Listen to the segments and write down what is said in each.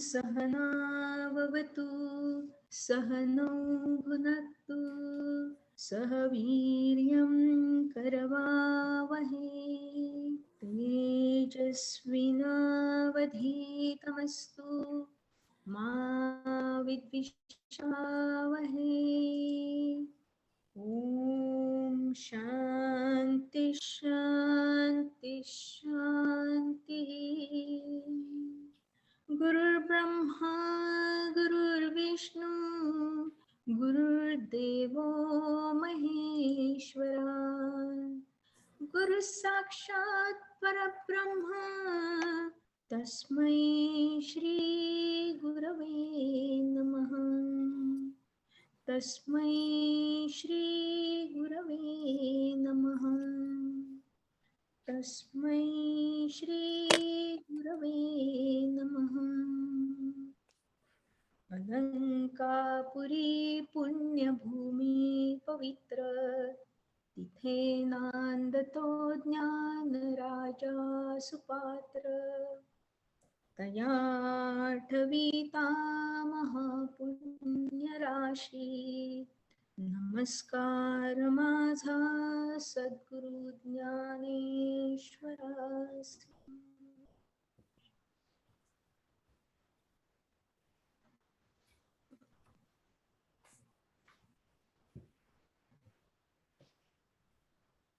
सहनाववतु सहनौ भुनक्तु सह वीर्यं करवावहै तेजस्विनावधीतमस्तु मा विद्विषावहै। ॐ शान्ति शान्ति शान्तिः। गुरुर्ब्रह्मा गुरुर्विष्णु गुरुर्देवो महेश्वरा गुरुः साक्षात् परब्रह्म तस्मै श्री गुरवे नमः। तस्मै श्री गुरवे नमः। तस्मै श्री गुरवे नमः। अलंकापुरी पुण्यभूमि पवित्र तिथे नांदतो ज्ञानराजा सुपात्र तया ठविता महापुण्यराशी नमस्कार माझा सद्गुरु ज्ञानेश्वरास।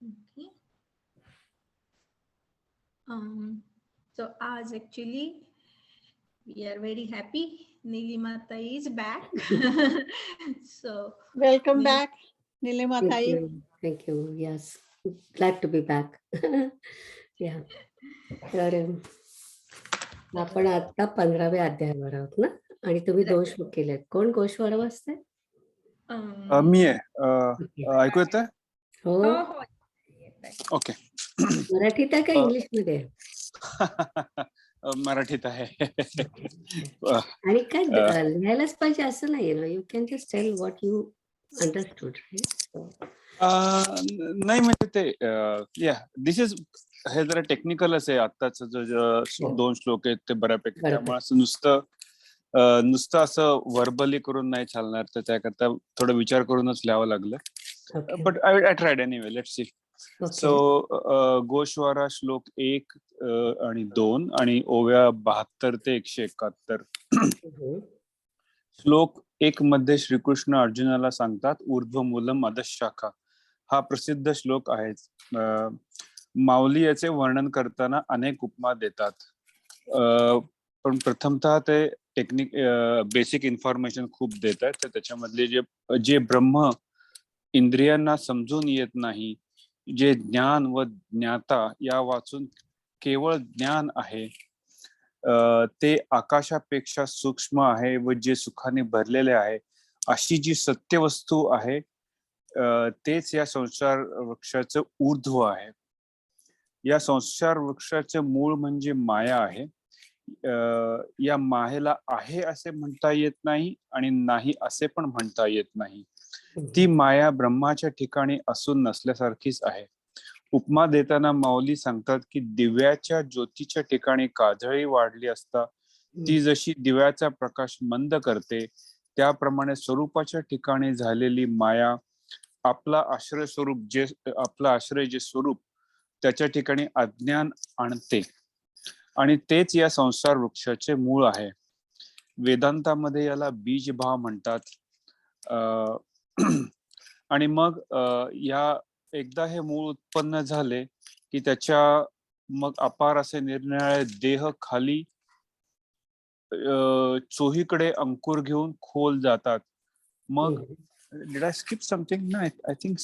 Okay. So as actually we are very happy Nilimata is back. So welcome back Nilimata. Thank you. Yes, glad to be back. Yeah. तर आपण आता 15व्या अध्यायावर आहोत ना, आणि तुम्ही 2 श्लोक केलेत. कोण गोष्वारा वाचते? मी आहे. ऐकू येतंय? हो. ओके. मराठीत आहे का इंग्लिश मध्ये? मराठीत आहे. आणि काय लिहायलाच पाहिजे असं नाही ना, you can just tell what you understood. नाही म्हणजे ते दिस इज हे जरा टेक्निकलच आहे. आत्ताच जो 2 श्लोक आहेत ते बऱ्यापैकी, त्यामुळे असं नुसतं असं व्हर्बली करून नाही चालणार, तर त्याकरता थोडा विचार करूनच लिहावं लागलं. But I tried anyway. Let's see. So गोश्वारा श्लोक 1 आणि 2 आणि ओव्या 72 ते 171. श्लोक 1 मध्ये श्रीकृष्ण अर्जुनाला सांगतात ऊर्ध्वमूलम अधशाखा. हा प्रसिद्ध श्लोक आहे. माऊली याचे वर्णन करताना अनेक उपमा देतात, पण प्रथमतः ते बेसिक इन्फॉर्मेशन खूप देतात. तर त्याच्यामधले जे ब्रह्म इंद्रियांना समजून येत नाही, जे ज्ञान व ज्ञाता या वाचून केवळ ज्ञान आहे, ते आकाशापेक्षा सूक्ष्म आहे व जे सुखाने भरलेले आहे, अशी जी सत्य वस्तू आहे तेच या संसार वृक्षाचं ऊर्ध्व आहे. या संसार वृक्षाचे मूळ म्हणजे माया आहे. या मायेला आहे असे म्हणता येत नाही आणि नाही असे पण म्हणता येत नाही. ती माया ब्रह्माच्या ठिकाणी असून नसल्यासारखीच आहे. उपमा देताना माऊली सांगतात की दिव्याच्या ज्योतीच्या ठिकाणी काजळी वाढली असता ती जशी दिव्याचा प्रकाश मंद करते, त्याप्रमाणे स्वरूपाच्या ठिकाणी झालेली माया आपला आश्रय जे स्वरूप त्याच्या ठिकाणी अज्ञान आणते, आणि तेच या संसार वृक्षाचे मूळ आहे. वेदांतामध्ये याला बीजभाव म्हणतात. आणि मग या एकदा हे मूळ उत्पन्न झाले की त्याच्या मग अपार असे निरनिराळे देह खाली चोहीकडे अंकुर घेऊन खोल जातात. मग डिड आय स्किप समथिंग? नाही, आय थिंक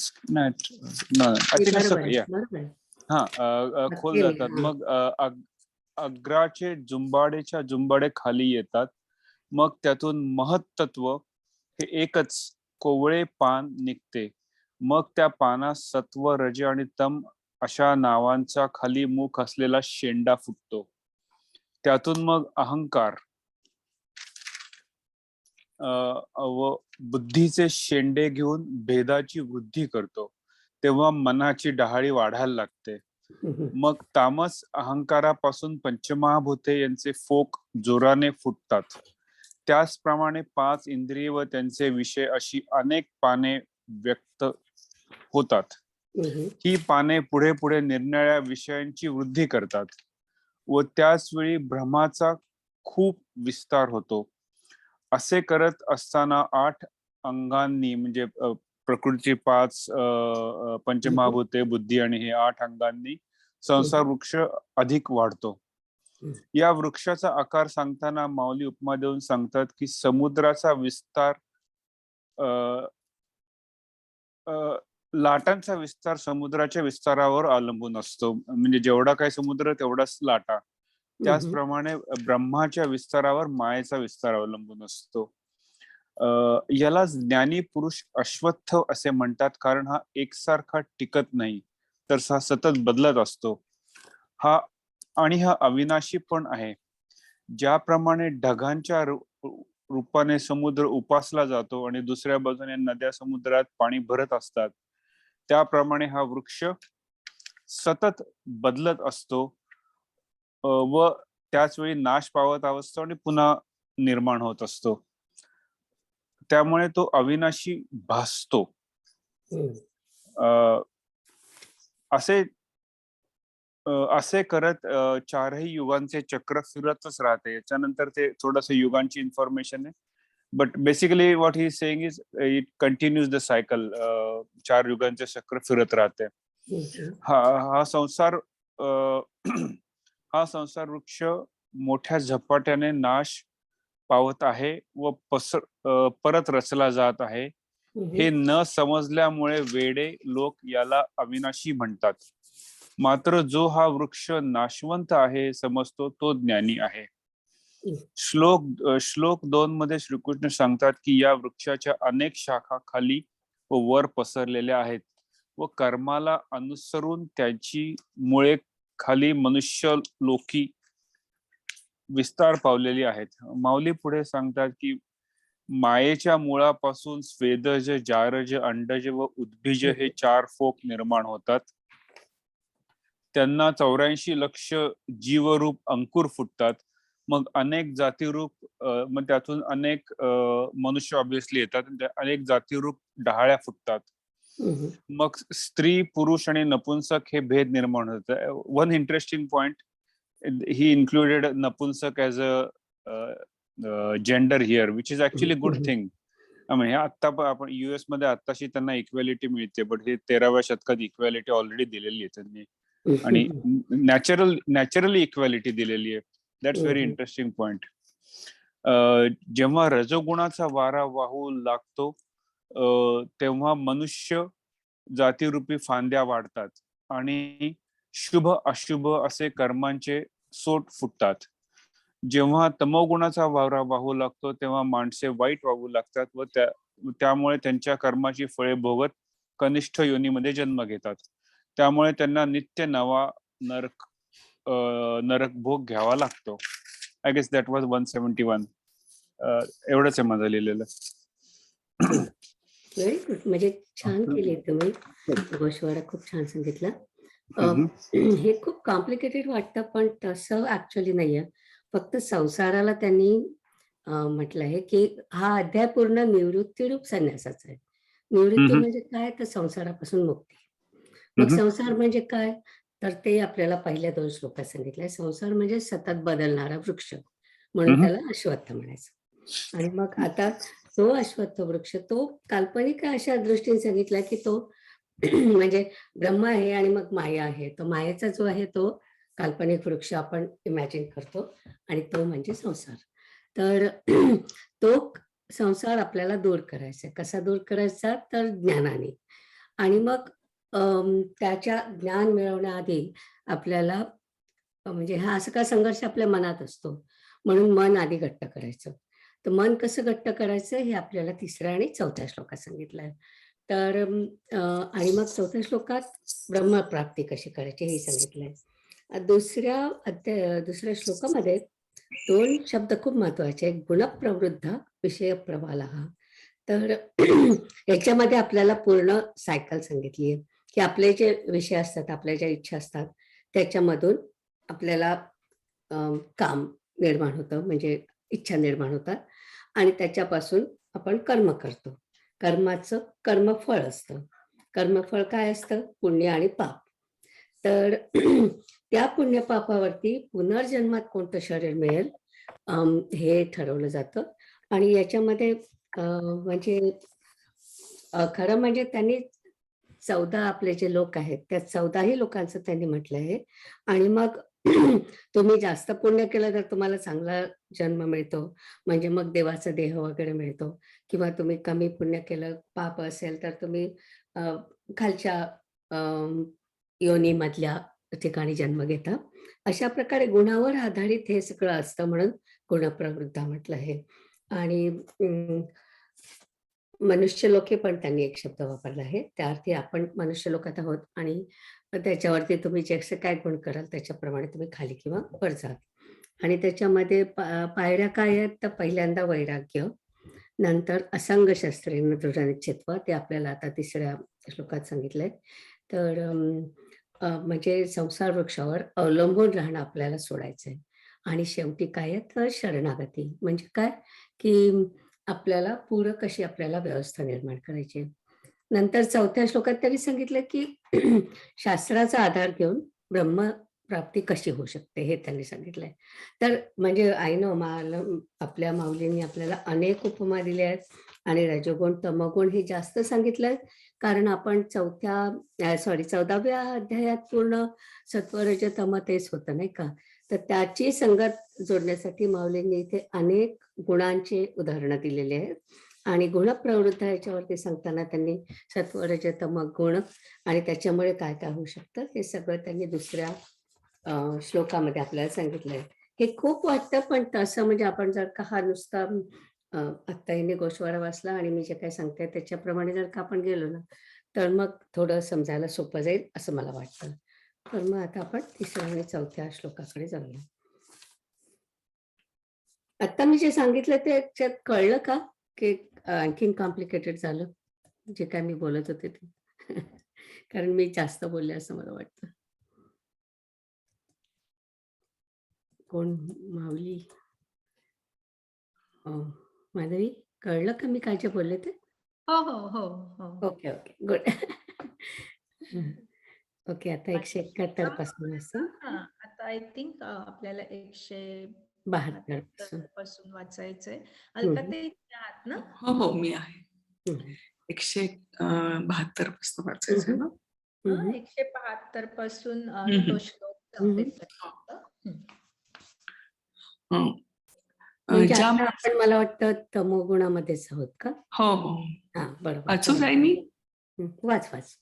खोल जातात. मग अग्राचे जुंबाडे खाली येतात. मग त्यातून महत्त्व हे एकच कोवळे पान निघते. मग त्या पानास सत्व, रज आणि तम अशा नावांचा खाली मुख असलेला शेंडा फुटतो. त्यातून मग अहंकार व बुद्धीचे शेंडे घेऊन भेदाची वृद्धी करतो. तेव्हा मनाची डहाळी वाढायला लागते. हम्म. मग तामस अहंकारापासून पंचमहाभूते यांचे फोक जोराने फुटतात. त्याचप्रमाणे 5 इंद्रिय व त्यांचे विषय अशी अनेक पाने व्यक्त होतात. हम्म. ही पाने पुढे पुढे निरनिराळ्या विषयांची वृद्धी करतात व त्याच वेळी भ्रमाचा खूप विस्तार होतो. असे करत असताना 8 अंगांनी म्हणजे प्रकृतीची 5 पंचमहाभूते, बुद्धी आणि हे 8 अंगांनी संसार वृक्ष अधिक वाढतो. या वृक्षाचा आकार सांगताना माऊली उपमा देऊन सांगतात की समुद्राचा विस्तार लाटांचा विस्तार समुद्राच्या विस्तारावर अवलंबून असतो. म्हणजे जेवढा काही समुद्र तेवढाच लाटा. त्याचप्रमाणे ब्रह्माच्या विस्तारावर मायेचा विस्तार अवलंबून असतो. याला ज्ञानी पुरुष अश्वत्थ असे म्हणतात, कारण हा एकसारखा टिकत नाही, तर हा सतत बदलत असतो. हा अविनाशी पण आहे. ज्याप्रमाणे ढगांच्या रूपाने समुद्र उपासला जातो आणि दुसऱ्या बाजूने नद्या समुद्रात पाणी भरत असतात, त्याप्रमाणे हा वृक्ष सतत बदलत असतो व त्याच वेळी नाश पावत असतो आणि पुन्हा निर्माण होत असतो. त्यामुळे तो अविनाशी भासतो. असे करत 4ही युगांचे चक्र फिरतच राहते. याच्यानंतर ते थोडस युगांची इन्फॉर्मेशन आहे, but basically what he saying is it continues the cycle. 4 युगांचे चक्र फिरत राहते. हा संसार वृक्ष मोठ्या झपाट्याने नाश पावत आहे व परत रचला जात आहे. हे न समजल्यामुळे वेडे लोक याला अविनाशी म्हणतात. मात्र जो हा वृक्ष नाशवंत आहे समजतो तो ज्ञानी आहे. श्लोक 2 मध्ये श्रीकृष्ण सांगतात की या वृक्षाच्या अनेक शाखा खाली व वर पसरलेल्या आहेत व कर्माला अनुसरून त्याची मुळे खाली मनुष्य लोकी विस्तार पावलेली आहेत. माऊली पुढे सांगतात की मायेच्या मुळापासून स्वेदज, जारज, अंडज व उद्भिज हे 4 फोक निर्माण होतात. त्यांना 84 लक्ष जीवरूप अंकुर फुटतात. मग अनेक जातीरूप, मग त्यातून अनेक मनुष्य ऑब्विसली येतात. अनेक जातीरूप डहाळ्या फुटतात. मग स्त्री, पुरुष आणि नपुंसक हे भेद निर्माण होतात. वन इंटरेस्टिंग पॉइंट, ही इन्क्लुडेड नपुंसक as a gender here, which is actually good thing. आता आपण US मध्ये आताशी त्यांना इक्वॅलिटी मिळते, बट हे 13व्या शतकात इक्वॅलिटी ऑलरेडी दिलेली आहे त्यांनी, आणि नॅचरली इक्वॅलिटी दिलेली आहे. That's very interesting point. जेव्हा रजोगुणाचा वारा वाहू लागतो तेव्हा मनुष्य जातीरूपी फांद्या वाढतात आणि शुभ अशुभ असे कर्मांचे सोट फुटतात. जेव्हा तमोगुणाचा वारा वाहू लागतो तेव्हा माणसे वाईट वागू लागतात व त्यामुळे त्यांच्या कर्माची फळे भोगत कनिष्ठ योनीमध्ये जन्म घेतात. त्यामुळे त्यांना नित्य नवा नरक भोग घ्यावा लागतो. I guess that was 171. एवढंच आहे माझं लिहिलेलं. Very good. म्हणजे छान केली तुम्ही गोष्वारा, खूप छान सांगितलं. हे खूप कॉम्प्लिकेटेड वाटतं, पण तसं ऍक्च्युअली नाहीये. फक्त संसाराला त्यांनी म्हटलं आहे की हा अध्याय पूर्ण निवृत्तीरूप संन्यासाचा आहे. निवृत्ती म्हणजे काय, तर संसारापासून मुक्ती. मग संसार म्हणजे काय, तर ते आपल्याला पहिल्या 2 श्लोकात सांगितलंय. संसार म्हणजे सतत बदलणारा वृक्ष, म्हणून त्याला अश्वत्थ म्हणायचं. आणि मग आता तो अश्वत्थ वृक्ष तो काल्पनिक अशा दृष्टीने सांगितला की तो म्हणजे ब्रह्म आहे आणि मग माया आहे. तो मायेचा जो आहे तो काल्पनिक वृक्ष आपण इमॅजिन करतो आणि तो म्हणजे संसार. तर तो संसार आपल्याला दूर करायचा. कसा दूर करायचा, तर ज्ञानाने. आणि मग त्याच्या ज्ञान मिळवण्याआधी आपल्याला म्हणजे हा असं का संघर्ष आपल्या मनात असतो, म्हणून मन आधी घट्ट करायचं. तर मन कसं घट्ट करायचं हे आपल्याला 3ऱ्या आणि 4थ्या श्लोकात सांगितलंय. तर आणि मग 4थ्या श्लोकात ब्रह्मप्राप्ती कशी करायची हे सांगितलंय. दुसऱ्या श्लोकामध्ये 2 शब्द खूप महत्वाचे आहेत. गुणप्रवृद्ध विषय प्रवालः. तर याच्यामध्ये आपल्याला पूर्ण सायकल सांगितली आहे. की आपले जे विषय असतात, आपल्या ज्या इच्छा असतात, त्याच्यामधून आपल्याला काम निर्माण होतं, म्हणजे इच्छा निर्माण होतात आणि त्याच्यापासून आपण कर्म करतो. कर्माचं कर्मफळ असतं. कर्मफळ काय असतं? पुण्य आणि पाप. तर त्या पुण्य पापावरती पुनर्जन्मात कोणतं शरीर मिळेल हे ठरवलं जातं. आणि याच्यामध्ये म्हणजे खरं म्हणजे त्यांनी 14 आपले जे लोक आहेत, त्या 14ही लोकांचं त्यांनी म्हटलं आहे. आणि मग तुम्ही जास्त पुण्य केलं तर तुम्हाला चांगला जन्म मिळतो, म्हणजे मग देवाचा देह वगैरे मिळतो. किंवा तुम्ही कमी पुण्य केलं, पाप असेल तर तुम्ही खालच्या योनीमधल्या ठिकाणी जन्म घेता. अशा प्रकारे गुणावर आधारित हे सगळं असतं, म्हणून गुणप्रवृत्ता म्हटलं आहे. आणि मनुष्य लोके पण त्यांनी एक शब्द वापरला आहे. त्या अर्थी आपण मनुष्य लोकात आहोत आणि त्याच्यावरती तुम्ही जे काय गुण कराल त्याच्याप्रमाणे तुम्ही खाली किंवा वर जाल. आणि त्याच्यामध्ये पायऱ्या काय आहेत? तर पहिल्यांदा वैराग्य, नंतर असंग शस्त्रेण दृढनिश्चित्व, ते आपल्याला आता 3ऱ्या श्लोकात सांगितलंय. तर म्हणजे संसार वृक्षावर अवलंबून राहणं आपल्याला सोडायचंय. आणि शेवटी काय आहे? तर शरणागती. म्हणजे काय? की आपल्याला पूरक अशी आपल्याला व्यवस्था निर्माण करायची. नंतर 4थ्या श्लोकात त्यांनी सांगितलं की शास्त्राचा आधार घेऊन ब्रह्मप्राप्ती कशी होऊ शकते हे त्यांनी सांगितलंय. तर म्हणजे आपल्या माऊलींनी आपल्याला अनेक उपमा दिल्या आहेत आणि रजोगुण तमोगुण हे जास्त सांगितलंय, कारण आपण 14व्या अध्यायात पूर्ण सत्वरज तम तेच होतं नाही का. तर त्याची संगत जोडण्यासाठी माऊलींनी इथे अनेक गुणांचे उदाहरणं दिलेले आहेत. आणि गुणप्रवृत्त याच्यावरती सांगताना त्यांनी सत्वरज तम गुण आणि त्याच्यामुळे काय काय होऊ शकतं हे सगळं त्यांनी 2ऱ्या श्लोकामध्ये आपल्याला सांगितलंय. हे खूप वाटतं, पण तसं म्हणजे आपण जर का हा नुसता आत्ता हिने गोषवारा वाचला आणि मी जे काही सांगते त्याच्याप्रमाणे जर का आपण गेलो ना, तर मग थोडं समजायला सोपं जाईल असं मला वाटतं. तर मग आता आपण 3ऱ्या आणि 4थ्या श्लोकाकडे जाऊया. आता मी जे सांगितलं त्याच्यात कळलं का की आणखीन कॉम्प्लिकेटेड झालं जे काय मी बोलत होते ते? कारण मी जास्त बोलले असं मला वाटतं. कोण? माऊली? माधवी, कळलं का मी काय जे बोलले ते? हो हो हो हो. Okay okay good. ओके, आता 171 पासून असेल. आता आय थिंक आपल्याला 72 पासून. पासून वाचायचंय. अलका ते आहात ना? हो हो मी आहे. 172 पासून वाचायचं ना. 172 पासून तो श्लोक हम्म. संपेल पर्यंत. म्हणजे ज्या आता आपण मला वाटतं तमोगुणामध्येच आहोत का? हो हो हा बरोबर. वाचू जाई मी. वाच वाच.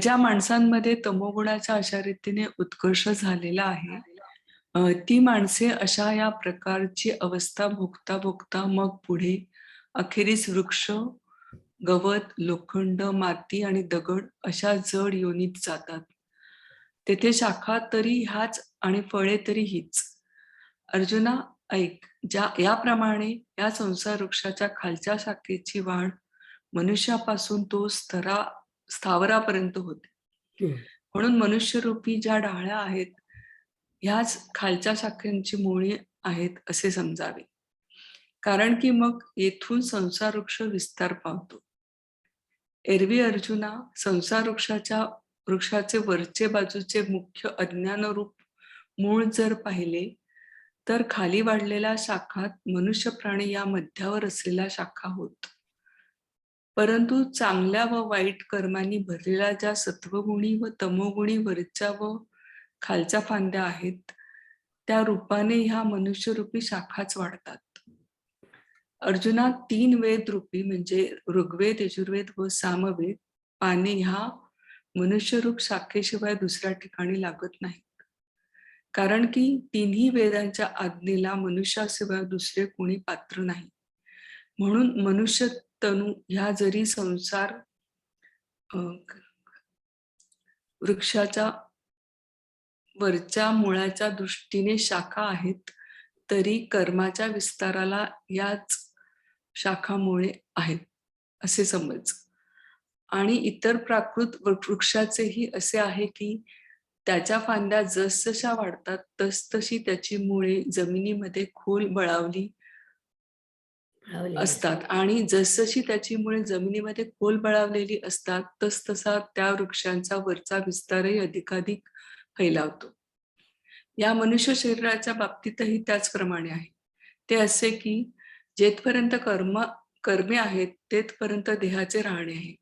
ज्या माणसांमध्ये तमोगुणाच्या अशा रीतीने उत्कर्ष झालेला आहे, ती माणसे अशा या प्रकारची अवस्था भोगता भोगता मग पुढे अखेरीस वृक्ष, गवत, लोखंड, माती आणि दगड अशा जड योनीत जातात. तेथे शाखा तरी ह्याच आणि फळे तरी हीच. अर्जुना ऐक, याप्रमाणे या संसार वृक्षाच्या खालच्या शाखेची वाढ मनुष्यापासून तो स्थावरापर्यंत होते. म्हणून मनुष्यरूपी ज्या डाळ्या आहेत ह्याच खालच्या शाखांची मुळी आहेत असे समजावे. कारण की मग येथून संसार वृक्ष विस्तार पावतो. एरवी अर्जुना, संसार वृक्षाचे वरचे बाजूचे मुख्य अज्ञानरूप मूळ जर पाहिले तर खाली वाढलेल्या शाखात मनुष्य प्राणी या मध्यावर असलेल्या शाखा होत. परंतु चांगल्या व वाईट कर्मांनी भरलेल्या ज्या सत्वगुणी व तमोगुणी वरच्या व खालच्या फांद्या आहेत त्या रूपाने ह्या मनुष्यरूपी शाखाच वाढतात. अर्जुना, 3 वेद रूपी म्हणजे ऋग्वेद, यजुर्वेद व सामवेद पाने ह्या मनुष्यरूप शाखेशिवाय दुसऱ्या ठिकाणी लागत नाहीत. कारण की 3ही वेदांच्या आज्ञेला मनुष्याशिवाय दुसरे कोणी पात्र नाही. म्हणून मनुष्य तनु ह्या जरी संसार वृक्षाच्या वरच्या मुळाच्या दृष्टीने शाखा आहेत तरी कर्माच्या विस्ताराला याच शाखामुळे आहेत असे समज. आणि इतर प्राकृत वृक्षाचेही असे आहे की त्याच्या फांद्या जसजशा वाढतात तसतशी त्याची मुळे जमिनीमध्ये खोल बळावली असतात आणि जसजशी त्याची मुळे जमिनीमध्ये खोल बळावलेली असतात तसतसा त्या वृक्षांचा वरचा विस्तारही अधिकाधिक फैलावतो. या मनुष्य शरीराच्या बाबतीतही त्याचप्रमाणे आहे. ते असे की जेथपर्यंत कर्मे आहेत तेथपर्यंत देहाचे राहणे आहे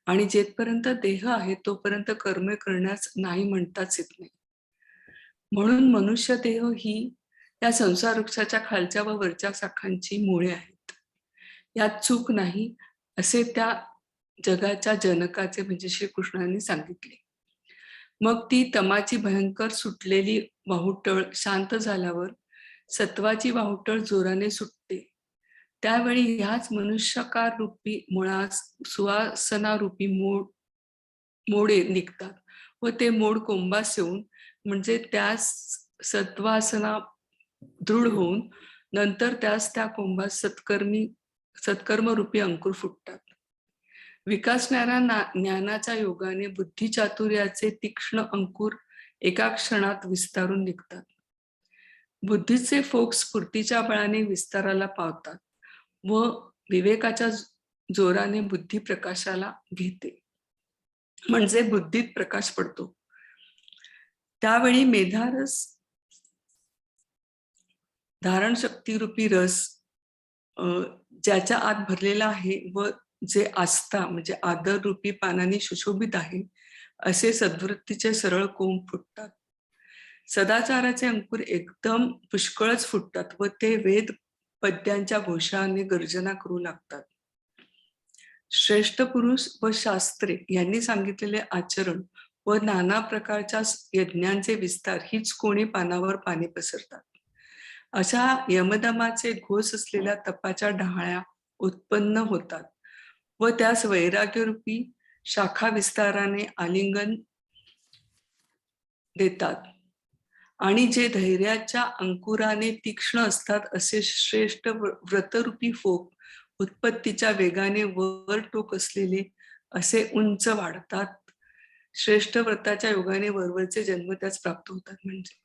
आणि जेथपर्यंत देह आहे तोपर्यंत कर्मे करण्यास नाही म्हणताच येत नाही. म्हणून मनुष्य देह ही या संसार वृक्षाच्या खालच्या व वरच्या शाखांची मुळे आहेत. यात चूक नाही असे त्या जगाच्या जनकाचे म्हणजे श्रीकृष्णांनी सांगितले. मग ती तमाची भयंकर सुटलेली वाहुटळ शांत झाल्यावर सत्वाची वाहुटळ जोराने सुटते. त्यावेळी ह्याच मनुष्यकार रूपी मुळास सुवासना रूपी मोडे निघतात व ते मोड कोंबास येऊन म्हणजे त्यास सत्वासना दृढ होऊन नंतर त्यास त्या कोंबास सत्कर्म रूपी अंकुर फुटतात. विकासणाऱ्या ज्ञानाच्या योगाने बुद्धिचातुर्याचे तीक्ष्ण अंकुर एका क्षणात विस्तारून निघतात. बुद्धीचे फोक स्फूर्तीच्या बळाने विस्ताराला पावतात व विवेकाच्या जोराने बुद्धी प्रकाशाला घेते म्हणजे बुद्धीत प्रकाश पडतो. त्यावेळी मेधारस धारण शक्ती रूपी रस ज्याच्या आत भरलेला आहे व जे आस्था म्हणजे आदर रूपी पानाने सुशोभित आहे असे सद्वृत्तीचे सरळ कोंब फुटतात. सदाचाराचे अंकुर एकदम पुष्कळच फुटतात व ते वेद पद्यांच्या घोषाने गर्जना करू लागतात. श्रेष्ठ पुरुष व शास्त्रे यांनी सांगितलेले आचरण व नाना प्रकारच्या यज्ञांचे विस्तार हीच कोणी पानावर पाने पसरतात. अशा यमदमाचे घोष असलेल्या तपाच्या डहाळ्या उत्पन्न होतात व त्यास वैराग्यरूपी शाखा विस्ताराने आलिंगन देतात आणि जे धैर्याच्या अंकुराने तीक्ष्ण असतात असे श्रेष्ठ व्रतरूपी फोक उत्पत्तीच्या वेगाने वर टोक असलेले असे उंच वाढतात. श्रेष्ठ व्रताच्या योगाने वरवरचे जन्म त्यास प्राप्त होतात. म्हणजे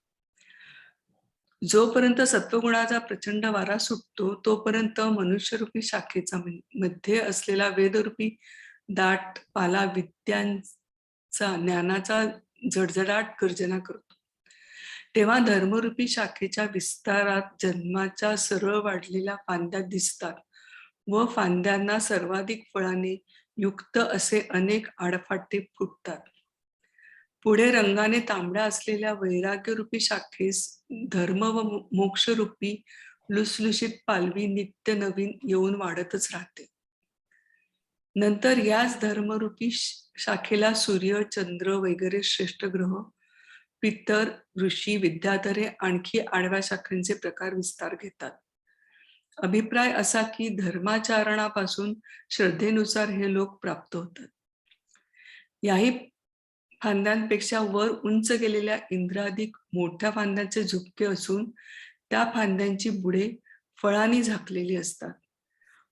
जोपर्यंत सत्वगुणाचा प्रचंड वारा सुटतो तोपर्यंत मनुष्यरूपी शाखेचा मध्ये असलेला वेदरूपी दाट पाला विद्यांचा ज्ञानाचा झडझडाट गर्जना करतो. तेव्हा धर्मरूपी शाखेच्या विस्तारात जन्माच्या सरळ वाढलेल्या फांद्या दिसतात व फांद्यांना सर्वाधिक फळाने युक्त असे अनेक आडफाटे फुटतात. पुढे रंगाने तांबड्या असलेल्या वैराग्यरूपी शाखेस धर्म व मोक्षरूपी लुसलुशीत पालवी नित्य नवीन येऊन वाढतच राहते. नंतर याच धर्मरूपी शाखेला सूर्य चंद्र वगैरे श्रेष्ठ ग्रह पितर ऋषी विद्याधरे आणखी आडव्या शाखांचे प्रकार विस्तार घेतात. अभिप्राय असा की धर्माचरणापासून श्रद्धेनुसार हे लोक प्राप्त होतात. याही फांद्यांपेक्षा वर उंच गेलेल्या इंद्राधिक मोठ्या फांद्यांचे झुपके असून त्या फांद्यांची बुडे फळांनी झाकलेली असतात.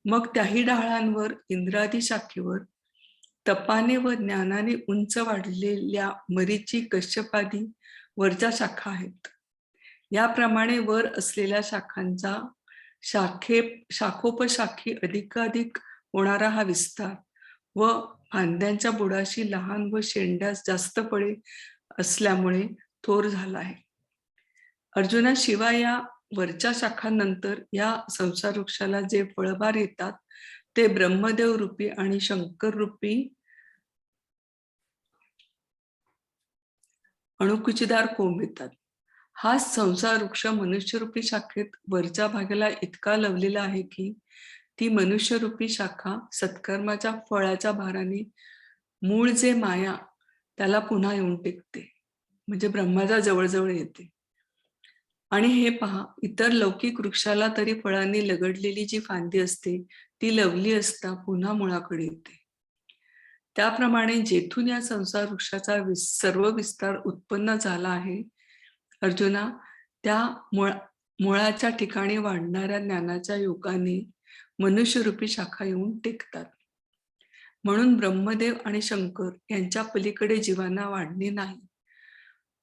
मग त्याही डहाळांवर इंद्रादी शाखेवर तपाने व ज्ञानाने उंच वाढलेल्या मरीची कश्यपादी वरच्या शाखा आहेत. याप्रमाणे वर असलेल्या शाखांचा शाखोपशाखी अधिकाधिक होणारा हा विस्तार व फांद्यांच्या बुडाशी लहान व शेंड्यास जास्त फळे असल्यामुळे थोर झाला आहे. अर्जुना, शिवाय या वरच्या शाखांनंतर या संसार वृक्षाला जे फळभार येतात ते ब्रह्मदेव रूपी आणि शंकर रूपी अणुकुचीदार कोंब येतात. हा संसार वृक्ष मनुष्यरूपी शाखेत वरच्या भागाला इतका लवलेला आहे की ती मनुष्यरूपी शाखा सत्कर्माच्या फळाच्या भाराने मूळ जे माया त्याला पुन्हा येऊन टेकते म्हणजे ब्रह्माच्या जवळजवळ येते. आणि हे पहा, इतर लौकिक वृक्षाला तरी फळांनी लगडलेली जी फांदी असते ती लवली असता पुन्हा मुळाकडे येते. त्याप्रमाणे जेथून या संसार वृक्षाचा सर्व विस्तार उत्पन्न झाला आहे अर्जुना, त्या मुळाच्या ठिकाणी वाढणाऱ्या ज्ञानाच्या योगाने मनुष्यरूपी शाखा येऊन टेकतात. म्हणून ब्रह्मदेव आणि शंकर यांच्या पलीकडे जीवांना वाढणे नाही.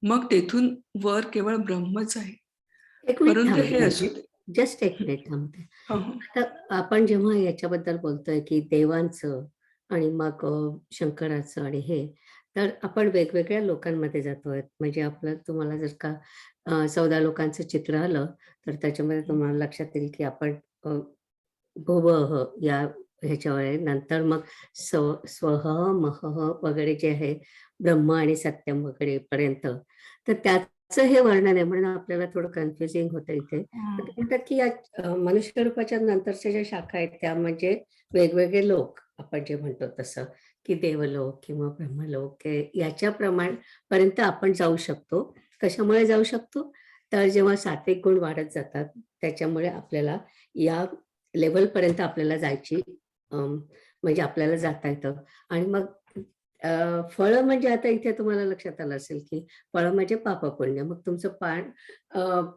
मग तेथून वर केवळ ब्रह्मच आहे, एक मिनिट परंतु हे थांबते, असू दे. जस्ट एक मिनिट थांबते. हं, हं. आता आपण जेव्हा याच्याबद्दल बोलतोय की देवांचं आणि मग शंकराचं आणि हे, तर आपण वेगवेगळ्या लोकांमध्ये जातोय. म्हणजे आपलं तुम्हाला जर का 14 लोकांचं चित्र आलं, तर त्याच्यामध्ये तुम्हाला लक्षात येईल की आपण भुवः या ह्याच्यावर आहे. नंतर मग स्वः, महः वगैरे जे आहे, ब्रह्म आणि सत्यम वगैरे पर्यंत. तर त्याचं हे वर्णन आहे, म्हणून आपल्याला थोडं कन्फ्युजिंग होतं इथे. तर ते म्हणतात की या मनुष्य रूपाच्या नंतरच्या ज्या शाखा आहेत त्या म्हणजे वेगवेगळे लोक, आपण जे म्हणतो तसं, की देवलोक किंवा ब्रह्मलोक याच्या पर्यंत आपण जाऊ शकतो. कशामुळे जाऊ शकतो? तर जेव्हा सात्विक गुण वाढत जातात, त्याच्यामुळे आपल्याला या लेव्हलपर्यंत आपल्याला जायची म्हणजे आपल्याला जाता येतं. आणि मग फळं म्हणजे आता इथे तुम्हाला लक्षात आलं असेल की फळं म्हणजे पाप-पुण्य. मग तुमचं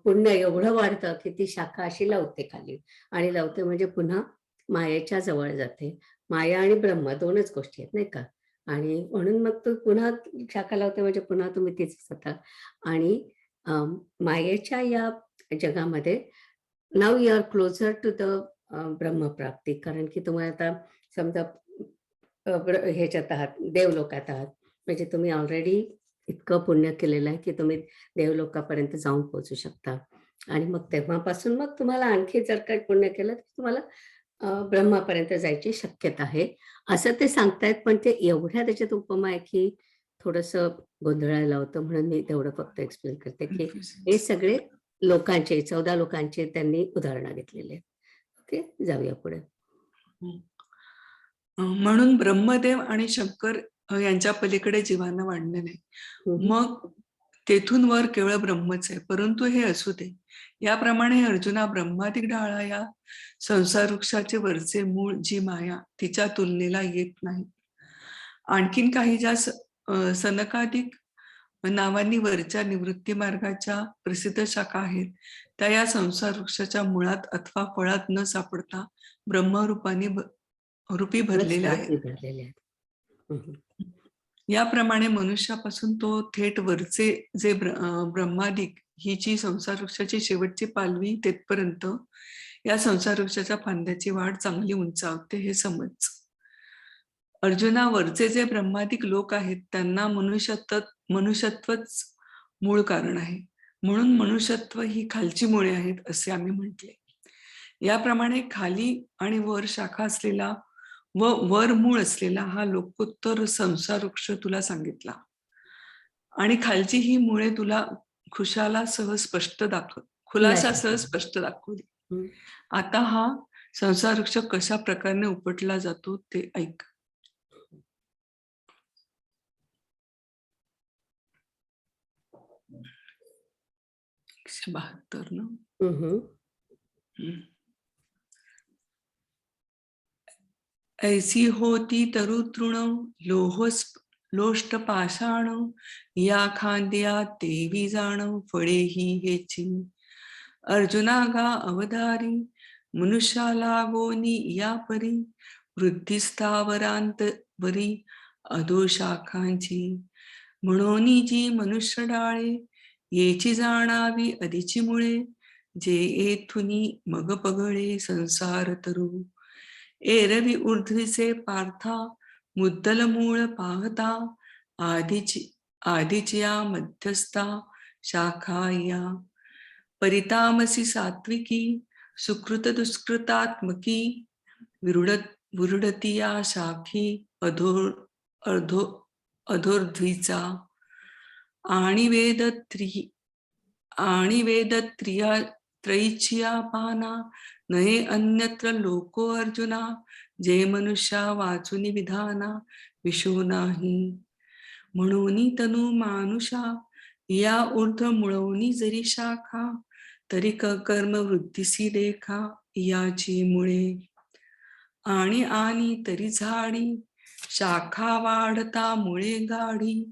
पुण्य एवढं वाढतं की ती शाखा अशी लावते खाली, आणि लावते म्हणजे पुन्हा मायेच्या जवळ जाते. माया आणि ब्रह्म 2च गोष्टी आहेत, नाही का? आणि म्हणून मग तो पुन्हा शाखा लावते म्हणजे पुन्हा तुम्ही तिथेच जाता. आणि मायेच्या या जगामध्ये now you are closer to the ब्रह्मप्राप्ती. कारण की तुम्हाला आता समजा ह्याच्यात आहात, देवलोकात आहात, म्हणजे तुम्ही ऑलरेडी इतकं पुण्य केलेलं आहे की तुम्ही देवलोकापर्यंत जाऊन पोहोचू शकता. आणि मग तेव्हापासून मग तुम्हाला आणखी जर काही पुण्य केलं तर तुम्हाला ब्रह्मापर्यंत जायची शक्यता आहे, असं ते सांगतायत. पण ते एवढ्या त्याच्यात उपमा आहे की थोडंसं गोंधळायला होतं, म्हणून मी तेवढं फक्त एक्सप्लेन करते की हे सगळे लोकांचे 14 लोकांचे त्यांनी उदाहरणं घेतलेले आहेत. ओके, जाऊया पुढे. म्हणून ब्रह्मदेव आणि शंकर यांच्या पलीकडे जीवांना वाढणे नाही. मग तेथून वर केवळ ब्रह्मच आहे, परंतु हे असू दे. याप्रमाणे अर्जुना, ब्रह्मादिक ढाळा या संसार वृक्षाचे वरचे मूळ जी माया तिच्या तुलनेला येत नाही. आणखीन काही ज्या सनकादिक नावांनी वरच्या निवृत्ती मार्गाच्या प्रसिद्ध शाखा आहेत, त्या या संसार वृक्षाच्या मुळात अथवा फळात न सापडता ब्रह्मरूपाने रूपी भरलेल्या आहेत. याप्रमाणे मनुष्यापासून तो थेट वरचे जे ब्रह्मादिक ही जी संसार वृक्षाची शेवटची पालवी तेथपर्यंत या संसार वृक्षाच्या फांद्याची वाढ चांगली उंचावते, हे समज. अर्जुना, वरचे जे ब्रह्मादिक लोक आहेत त्यांना मनुष्यत्वच मूळ कारण आहे. म्हणून मनुष्यत्व ही खालची मुळे आहेत असे आम्ही म्हटले. याप्रमाणे खाली आणि वर शाखा असलेला व वर मूळ असलेला हा लोकोत्तर संसार वृक्ष तुला सांगितला, आणि खालची ही मुळे तुला खुलासा सहज स्पष्ट दाखवली. आता हा संसार वृक्ष कशा प्रकारे उपटला जातो ते ऐक. 172 ना. ऐसी होती तरुतृण लोष्ट पाषाण, या खांद्या तेवी जाण फळेही हेची. अर्जुना गा अवधारी, मनुष्याला गोनी या परी, वृद्धी स्थावरांतवरी अधोशाखांची. म्हणून जी मनुष्य डाळे, येची जाणावी अधिची मुळे, जे येथुनी मग पगळे संसार तरू. एरवी ऊर्ध्वीचे पार्था, मुद्दल मूळ पाहता, आधीची या मध्यस्था शाखा या. परितामसी सात्विकी, सुकृत दुष्कृतात्मकी, विरुडती या शाखी अधोर्ध्वीचा. आणि वेद त्रयीचिया पाना, नये अन्यत्र लोको अर्जुना, जे मनुष्या वाचुनी विधाना विशो नाही. म्हणून तनु मानुषा, या ऊर्ध्व मुळवणी जरी शाखा, तरी कर्म वृद्धीसी देखा याची मुळे. आणि तरी झाडी, शाखा वाढता मुळे गाढी,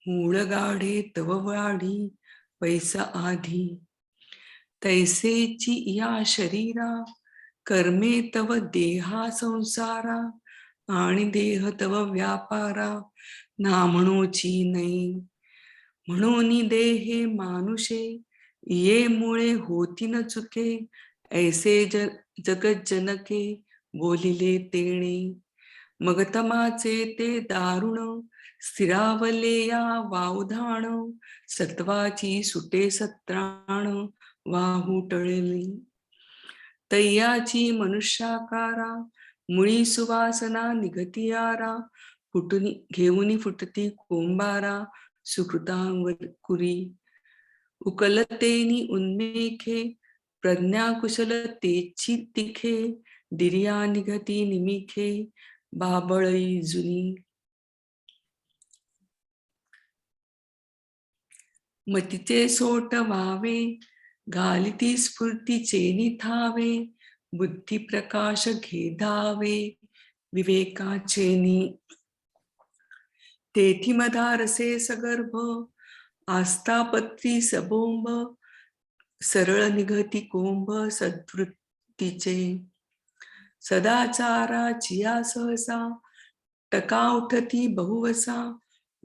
मूळ गाढे तव वाढी पैसा आधी. तैसेची या शरीरा, कर्मे तव देहा संसारा, आणि देह तव व्यापारा ना म्हणूची नाही. म्हणून देहे मानुषे ये मुळे होती न चुके, ऐसे जगत जनके बोलिले तेणे. मग तमाचे ते दारुण स्थिरावले या वावधान, सत्वाची सुटे सत्राण वाहू टळली. तय्याची मनुष्याकारा मुळी सुवासना निघतियारा, घेऊनी फुटती कोंबारा सुकृतांवर कुरी. उकलतेनी उन्मेखे प्रज्ञाकुशलतेची तिखे, डिर्या निघती निमिखे बाबळई जुनी. मतीचे सोट व्हावे घालिती स्फूर्तीचे थावे, बुद्धी प्रकाश घेधावे विवेकाचेनी. तेथी मधारसे सगर्भ आस्थापत्री सबोंब, सरळ निघती कोंभ सद्वृत्तीचे. सदाचाराचिया सहसा टका उठती बहुवसा,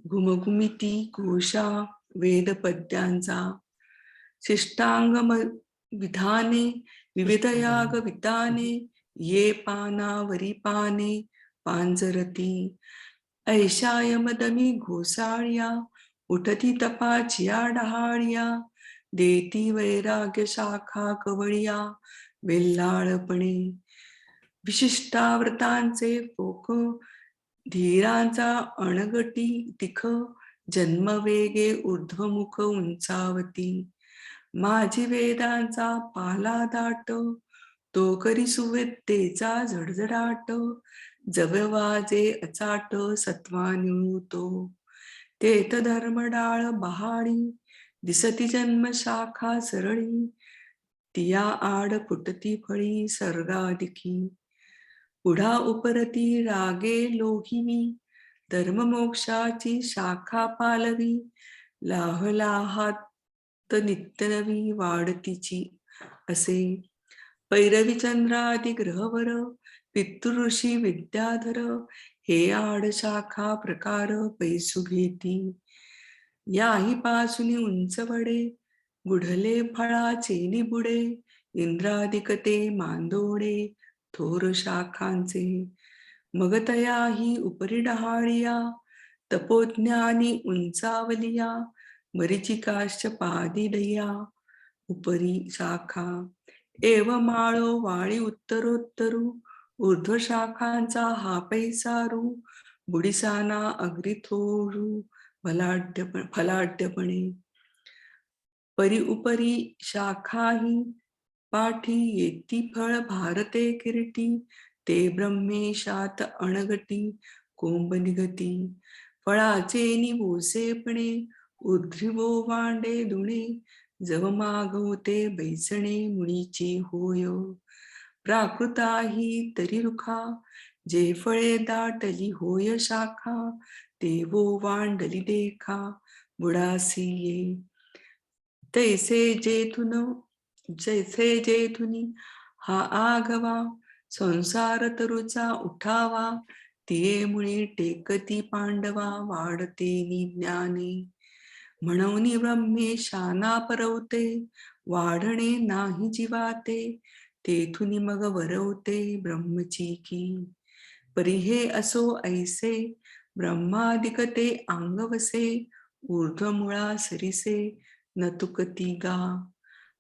घुमघुमिती कोशा वेद पद्यांचा. शिष्टांग विधाने विविध याग विताने, ये पानावरी पाने पांजरती. ऐशा यमदमी घोसाळ्या उठती तपाचिया डहाळ्या, देती वैराग्य शाखा कवळिया वेल्हाळपणे. विशिष्टाव्रतांचे पोक धीरांचा अणगटी तिख, जन्मवेगे ऊर्ध्वमुख उंचावती. माझी वेदांचा पाला दाट, तो करी सुविद्येचा झडझडाट. जववाजे अचाट सत्वा निळूतो, तेथ धर्मडाळ बहाडी. दिसती जन्म शाखा सरळी, तिया आड फुटती फळी सर्गाधिकी. पुढा उपरती रागे लोहिवी, धर्म मोक्षाची शाखा पालवी. लाहलाहात नित्य नवी वाढतीची असे. पैरवी चंद्रादि ग्रहवर पितृऋषी विद्याधर, हे आड शाखा प्रकार पैसू घेती. याही पासून उंच वडे गुढले फळाचे निबुडे, इंद्रादिकते मांदोडे थोर शाखांचे. मग तयाही उपरी डहाळिया, तपोज्ञानी उंचावलिया. मरीचिकाश्च पादी दया उपरी शाखा. एव माळो वाळी उत्तरोत्तरू, ऊर्ध्व शाखांचा हा पैसारू. बुडिसाना अग्री थोरू फलाढ्यपणे. परी उपरी शाखाही पाठी, येती फळ भारते किरीटी. ते ब्रह्मेशात अणगटी कोंब निघती. फळाचे निवोसेपणे उद्ध्रिवो वांडे दुणे, जव मागवते बैसणे मुळीची होय. प्राकृताही तरी रुखा, जे फळे दाटली होय शाखा. ते वो वांडली देखा बुडासी ये. जैसे जेथुनी हा आगवा, संसार तरुचा उठावा. तिये मुळी टेकती पांडवा वाढते ज्ञाने. म्हणून ब्रह्मेशाना परवते, वाढणे नाही जीवाते. तेथुनी मग वरवते ब्रह्मची की. परी हे असो ऐसे ब्रह्मादिकते अंगवसे, ऊर्ध्व मुळा सरिसे न तुकती गा.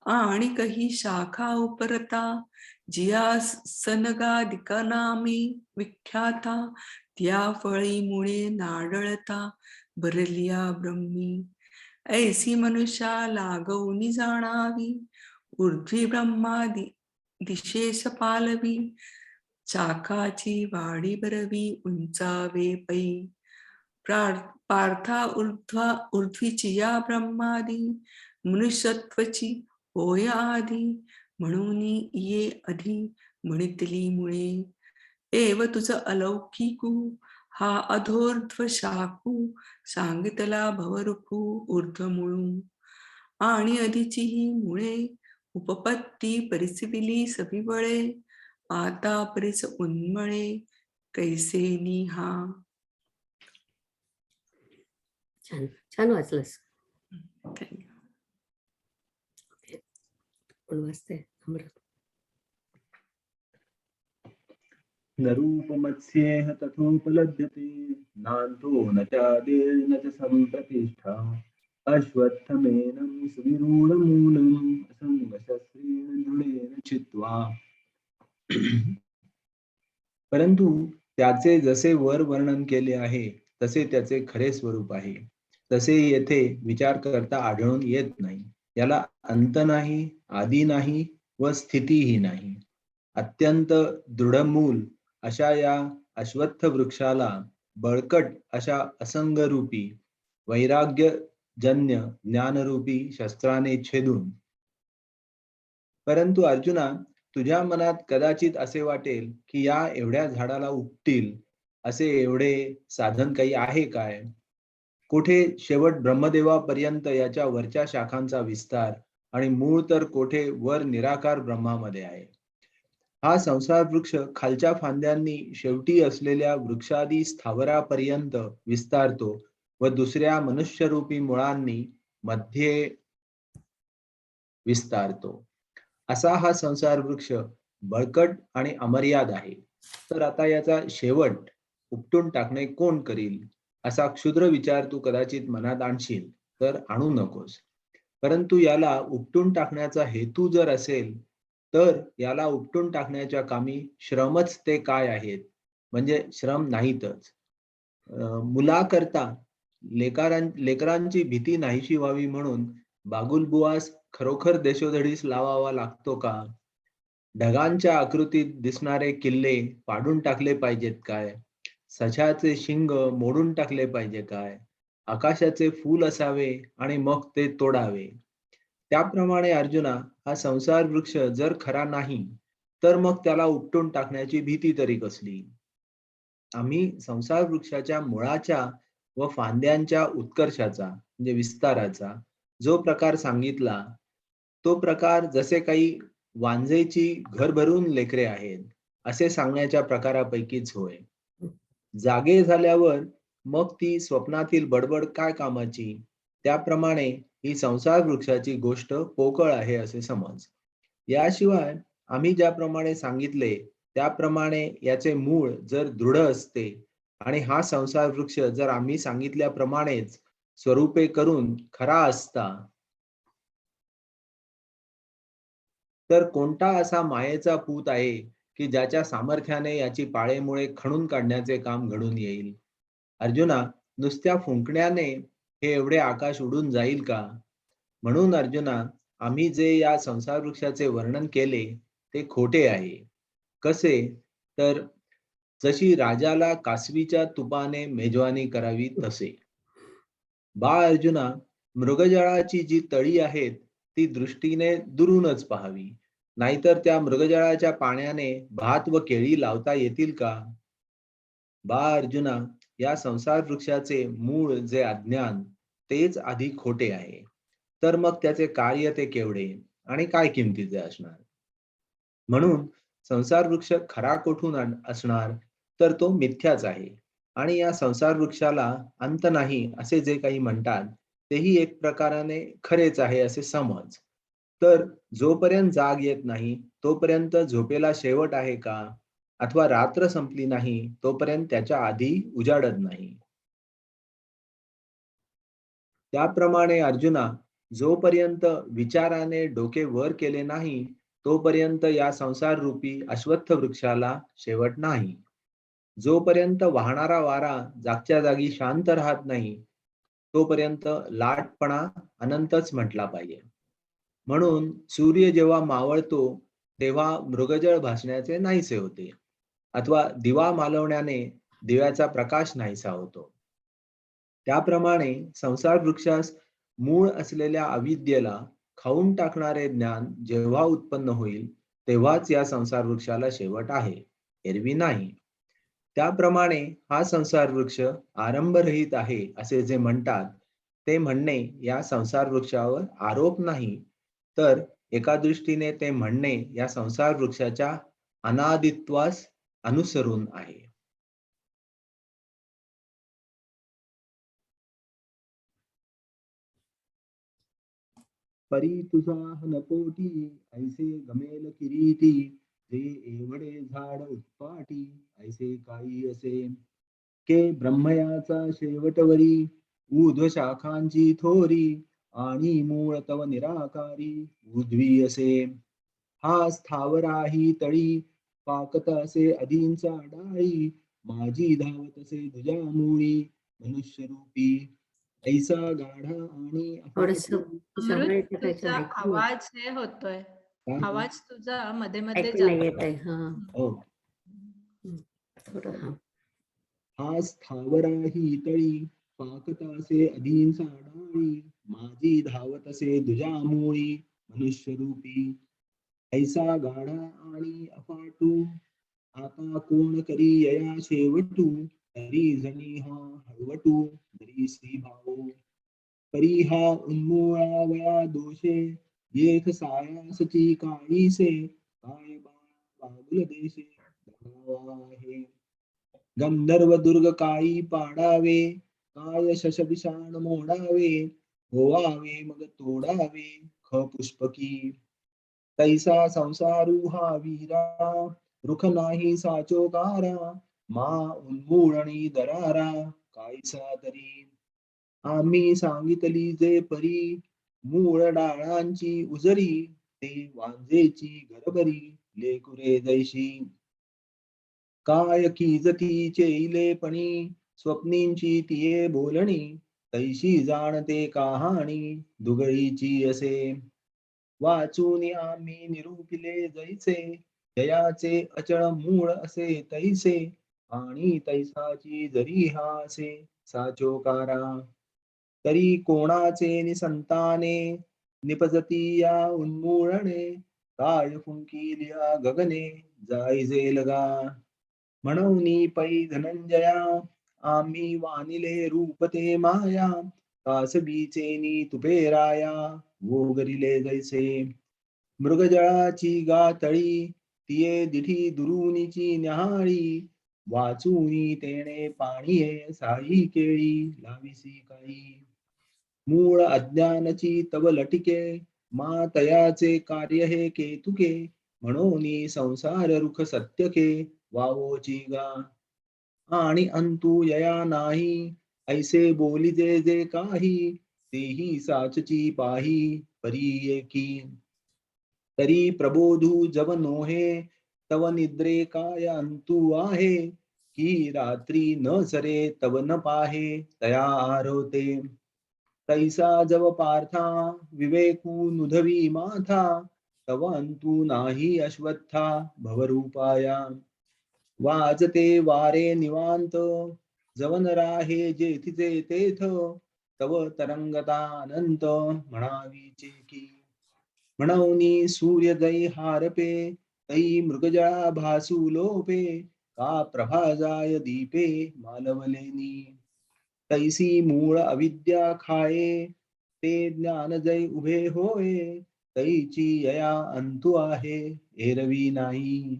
आणि कही शाखा उपरता, जिया सनगादिका नामे विख्याता. त्या फळी मुळे नाडळता भरलिया ब्रह्मी. ऐसी मनुष्या लागवनी जाणावी, ऊर्ध्वी ब्रह्मादि दिशेस पालवी. शाखाची वाढी बरवी उंचावे पै. पार्था ऊर्ध्वीची या ब्रह्मादी, मनुष्यत्वची होय आधी. म्हणून ये अधि म्हणितली मुळे. एव तुझ अलौकिकू हा अधोर्ध्व शाखू. सांगितला भवरुखू ऊर्ध्व मुळू. आणि अधिची ही मुळे उपपत्ती परिसविली सविवळे. आता परिस उन्मळे कैसेनी हा. छान छान वाचलंस. Thank you. कोण वाचते? अमृत. न रूपमत्स्येह तथोपलभ्यते नान्तो न चादिर्न च सम्प्रतिष्ठा अश्वत्थमेनं सुविरूढमूलम् असङ्गशस्त्रेण दृढेन चित्वा. परंतु त्याचे जसे वर वर्णन केले आहे तसे त्याचे खरे स्वरूप आहे तसे येथे विचार करता आढळून येत नाही. याला अंत नाही, आदी नाही व स्थितीही नाही. अत्यंत दृढमूल अशा या अश्वत्थ वृक्षाला बळकट अशा असंगरूपी वैराग्यजन्य ज्ञानरूपी शस्त्राने छेदून. परंतु अर्जुना, तुझ्या मनात कदाचित असे वाटेल की या एवढ्या झाडाला उपटील असे एवढे साधन काही आहे काय? कोठे शेवट ब्रह्मदेवापर्यंत याच्या वरच्या शाखांचा विस्तार आणि मूळ तर कोठे वर निराकार ब्रह्मामध्ये आहे. हा संसार वृक्ष खालच्या फांद्यांनी शेवटी असलेल्या वृक्षादी स्थावरापर्यंत विस्तारतो व दुसऱ्या मनुष्यरूपी मुळांनी मध्ये विस्तारतो. असा हा संसार वृक्ष बळकट आणि अमर्याद आहे. तर आता याचा शेवट उपटून टाकणे कोण करील असा क्षुद्र विचार तू कदाचित मनात आणशील तर आणू नकोस. परंतु याला उपटून टाकण्याचा हेतू जर असेल तर याला उपटून टाकण्याच्या कामी श्रमच ते काय आहेत, म्हणजे श्रम नाहीतच. मुलाकरता लेकरांची भीती नाहीशी व्हावी म्हणून बागुलबुवास खरोखर देशोधडीस लावावा लागतो का? ढगांच्या आकृतीत दिसणारे किल्ले पाडून टाकले पाहिजेत काय? सशाचे शिंग मोडून टाकले पाहिजे काय? आकाशाचे फूल असावे आणि मग ते तोडावे. त्याप्रमाणे अर्जुना, हा संसार वृक्ष जर खरा नाही तर मग त्याला उपटून टाकण्याची भीती तरी कसली? आम्ही संसार वृक्षाच्या मुळाच्या व फांद्यांच्या उत्कर्षाचा म्हणजे विस्ताराचा जो प्रकार सांगितला तो प्रकार जसे काही वांजेची घर भरून लेकरे आहेत असे सांगण्याच्या प्रकारापैकीच होय. जागे झाल्यावर मग ती स्वप्नातील बडबड काय कामाची? त्याप्रमाणे ही संसार वृक्षाची गोष्ट पोकळ आहे असे समज. याशिवाय आम्ही ज्याप्रमाणे सांगितले त्याप्रमाणे याचे मूळ जर दृढ असते आणि हा संसार वृक्ष जर आम्ही सांगितल्याप्रमाणेच स्वरूपे करून खरा असता तर कोणता असा मायेचा पूत आहे की ज्याच्या सामर्थ्याने याची पाळेमुळे खणून काढण्याचे काम घडून येईल? अर्जुना, नुसत्या फुंकण्याने हे एवढे आकाश उडून जाईल का? म्हणून अर्जुना, आम्ही जे या संसार वृक्षाचे वर्णन केले ते खोटे आहे. कसे? तर जशी राजाला कासवीच्या तुपाने मेजवानी करावी तसे. बा अर्जुना, मृगजळाची जी तळी आहेत ती दृष्टीने दुरूनच पाहावी, नाहीतर त्या मृगजळाच्या पाण्याने भात व केळी लावता येतील का? बा अर्जुना, या संसार वृक्षाचे मूळ जे अज्ञान तेच आधी खोटे आहे. तर मग त्याचे कार्य ते केवढे आणि काय किमतीचे असणार? म्हणून संसार वृक्ष खरा कोठून असणार तर तो मिथ्याच आहे. आणि या संसार वृक्षाला अंत नाही असे जे काही म्हणतात तेही एक प्रकाराने खरेच आहे असे समज. तर जोपर्यंत जाग येत नाही तोपर्यंत झोपेला शेवट आहे का? अथवा रात्र संपली नाही तोपर्यंत त्याच्या आधी उजाडत नाही. त्याप्रमाणे अर्जुना, जोपर्यंत विचाराने डोके वर केले नाही तोपर्यंत या संसार रूपी अश्वत्थ वृक्षाला शेवट नाही. जोपर्यंत वाहणारा वारा जागच्या जागी शांत राहत नाही तोपर्यंत लाटपणा अनंतच म्हटला पाहिजे. म्हणून सूर्य जेव्हा मावळतो तेव्हा मृगजळ भासण्याचे नाहीसे होते, अथवा दिवा मालवण्याने दिव्याचा प्रकाश नाहीसा होतो. त्याप्रमाणे संसार वृक्षास मूळ असलेल्या अविद्येला खाऊन टाकणारे ज्ञान जेव्हा उत्पन्न होईल तेव्हाच या संसार वृक्षाला शेवट आहे, एरवी नाही. त्याप्रमाणे हा संसार वृक्ष आरंभरहित आहे असे जे म्हणतात ते म्हणणे या संसार वृक्षावर आरोप नाही, तर एका दृष्टीने ते म्हणणे या संसार वृक्षाच्या अनादित्वास अनुसरून आहे. परी तुझा हनपोटी ऐसे गमेल किरीटी, जे एवढे झाड उत्पाटी ऐसे काही असे. के ब्रह्मयाचा शेवटवरी ऊर्ध्व शाखांची थोरी, आणि मूळ तव निराकारी उद्वी असे. हा स्थावराही तळी पाकत असे अधींचा डाळी, माझी धावत असे तुझ्या मुळी मनुष्य रूपी. ऐसा गाढा आणि थोडस अफाट जवळ अमृत, येतं त्याच्या तुझा ऐकू नाही आवाज हे होतोय. आवाज तुझा मध्ये मध्ये ऐकू नाही जातो. येत आहे. हा हो. थोडं हा हा स्थावराही तळी पाकत असे अधींचा डाळी, माझी धावत असे तुझ्या मुळी मनुष्य रूपी. ऐसा गाढा आणि अफाटू आता कोण करी यया शेवटू, तरी जणी हा हळवटू तरी श्री भाऊ. परी हा उन्मूळावया दोषे, येथ सायासची काळीसे, काय बागुल देशे धनावा आहे. गंधर्व दुर्ग काळी पाडावे, काय शशविषाण मोडावे, होवावे मग तोडावे ख पुष्पकी. तैसा संसारू हा वीरा, रुख नाही साचोकारा, मा उन्मूळणी दरारा कायसा तरी. आम्ही सांगितली जे परी, मूळ डाळांची उजरी, ते वांजेची गरबरी लेकुरे जैशी. काय कीजती चेलेपणी, स्वप्नींची तिये बोलणी, तैशी जाणते कहाणी दुगळीची असे. वाचून आम्ही निरूपिले जैसे, जयाचे अचळ मूळ असे तैसे, आणि तैसाची जरी हा असे साचोकारा. तरी कोणाचे निसंताने, निपजती या उन्मूळणे, काय फुंकिलिया गगने जायजे लगा. म्हणून पै धनंजया, आम्ही वानिले रूप ते माया, कासबीचे तुपे राया वोगरिले जैसे. मृगजळाची गातळी तिये दिठी दुरुनीची न्याहाळी, वाचूनी तेणे पाणीये साई केळी लाविसी काही. मूळ अज्ञानची तव लटिके, मा तयाचे कार्य हे केतुके, म्हणून संसार रुख सत्यके वावोची गा. आणि अंतु यया नाही, ऐसे बोलिजे जे काही, तेही साचची पाही परी एकी. तरी प्रबोधू जव नोहे, तव निद्रे काय अंतु आहे, की रात्री न सरे तव न पाहे तया आरोते. तैसा जव पार्था विवेकू नुधवी माथा, तव अंतु नाही अश्वत्था भवरूपाया. वाजते वारे निवांत, जवन राहे जेथिचे तेथ, तव तरंगता अनंत म्हणावीचे की. म्हणून सूर्योदय हारपे, तै मृगजळा भासू लोपे, का प्रभा जाय दीपे मालवलेनी. तैसी मूळ अविद्या खाये, ते ज्ञान जय उभे होय, तैची यया अंतु आहे एरवी नाही.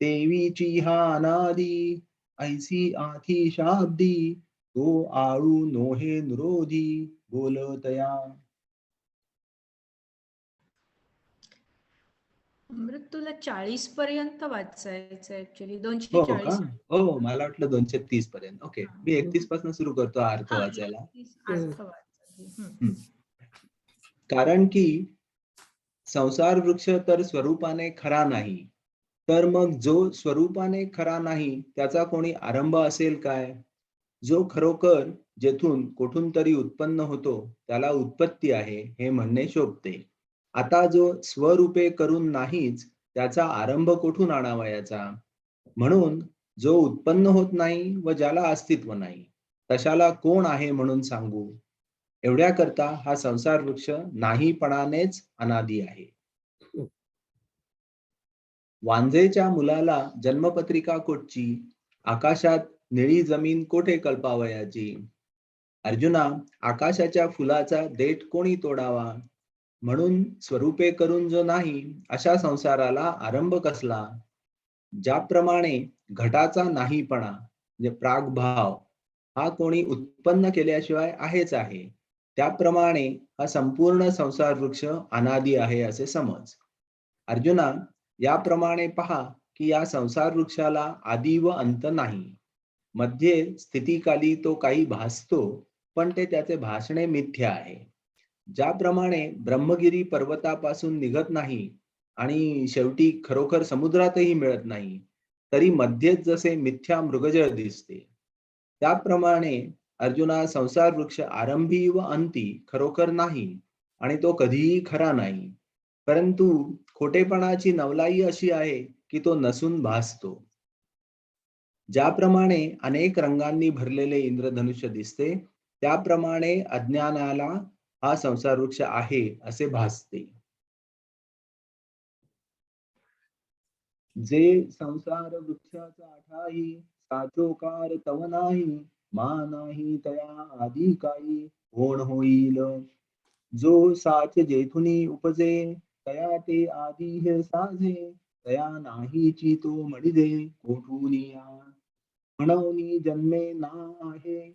देवीची हा अनादी, ऐसी आथी शाब्दी, तो आळू नोहे निरोधी बोलतया. अमृत, तुला 40 पर्यंत वाचायचं ऍक्च्युली हो का? 240. हो, मला वाटलं 230 पर्यंत. ओके, मी 31 पासून सुरू करतो अर्थ हा, वाचायला. 31 अर्थ वाचायचे. हम्म. कारण की संसार वृक्ष तर स्वरूपाने खरा नाही, तर मग जो स्वरूपाने खरा नाही त्याचा कोणी आरंभ असेल काय? जो खरोखर जेथून कोठून तरी उत्पन्न होतो त्याला उत्पत्ती आहे हे म्हणणे शोभते. आता जो स्वरूपे करून नाहीच, त्याचा आरंभ कोठून आणावयाचा? म्हणून जो उत्पन्न होत नाही व ज्याला अस्तित्व नाही, तशाला कोण आहे म्हणून सांगू? एवढ्या करता हा संसार वृक्ष नाहीपणानेच अनादी आहे. वांझेच्या मुलाला जन्मपत्रिका कोठची, आकाशात निळी जमीन कोठे कल्पावयाची. अर्जुना, आकाशाच्या फुलाचा देठ कोणी तोडावा? म्हणून स्वरूपे करून जो नाही, अशा संसाराला आरंभ कसला? ज्याप्रमाणे घटाचा नाहीपणा म्हणजे प्रागभाव हा कोणी उत्पन्न केल्याशिवाय आहेच आहे, त्याप्रमाणे हा संपूर्ण संसार वृक्ष अनादी आहे असे समज. अर्जुना, याप्रमाणे पहा की या संसार वृक्षाला आदी व अंत नाही. मध्ये स्थितीकाली तो काही भासतो, पण ते त्याचे भासणे मिथ्या आहे. ज्याप्रमाणे ब्रह्मगिरी पर्वतापासून निघत नाही आणि शेवटी खरोखर समुद्रातही मिळत नाही, तरी मध्येच जसे मिथ्या मृगजळ दिसते, त्याप्रमाणे अर्जुना संसार वृक्ष आरंभी व अंती खरोखर नाही आणि तो कधीही खरा नाही. परंतु खोटेपणाची नवलाई अशी आहे की तो नसून भासतो. ज्याप्रमाणे अनेक रंगांनी भरलेले इंद्रधनुष्य दिसते, त्याप्रमाणे अज्ञानाला हा संसार वृक्ष आहे असे भासते. जे संसार वृक्षाचा ठाई, साचोकार तव नाही, मा नाही तया आदी काही, कोण होईल. जो साच जेथुनी उपजे, तया ते आदी हे साजे, तया नाहीची तो मडिजे कोठूनी या. म्हणूनी जन्मे ना आहे,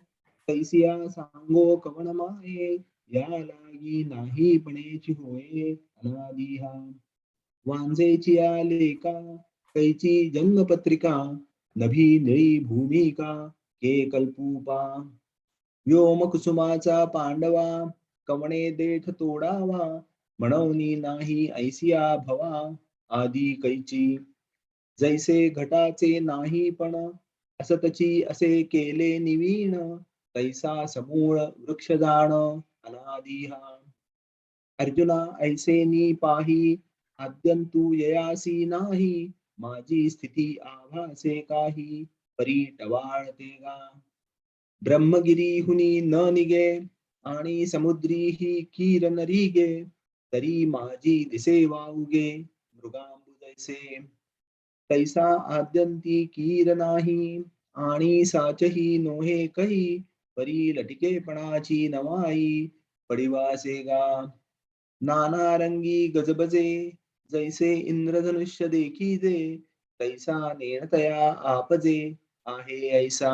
तैसिया सांगो कवण माये, या लागी नाही पणेची होय अनादी हा. वांजेची आले का, कैची जन्मपत्रिका, नभी निळी भूमिका, के कल्पूपा. व्योम कुसुमाचा पांडवा, कवणे देठ तोडावा, म्हणूनी नाही ऐसिया भवा आदी कैची. जैसे घटाचे नाही पण, असतची असे केले निवीण, तैसा समूळ वृक्ष जाण अनादी हा. अर्जुना, ऐसे नी पाही, आद्यंतु ययासी नाही, माझी स्थिती आभासे काही, परी टवाळते गा. ब्रह्मगिरीहुनी न निगे, आणि समुद्रीही कीर नरिगे, तरी माझी दिसे वाउगे मृगांबु जैसे. तैसा आद्यंती कीर नाही, आणि साचही नोहे कही, परी लटिकेपणाची नवाई पडिवासे गा. नाना रंगी गजबजे, जैसे इंद्रधनुष्य देखीजे, तैसा नेणतया आपजे आहे ऐसा.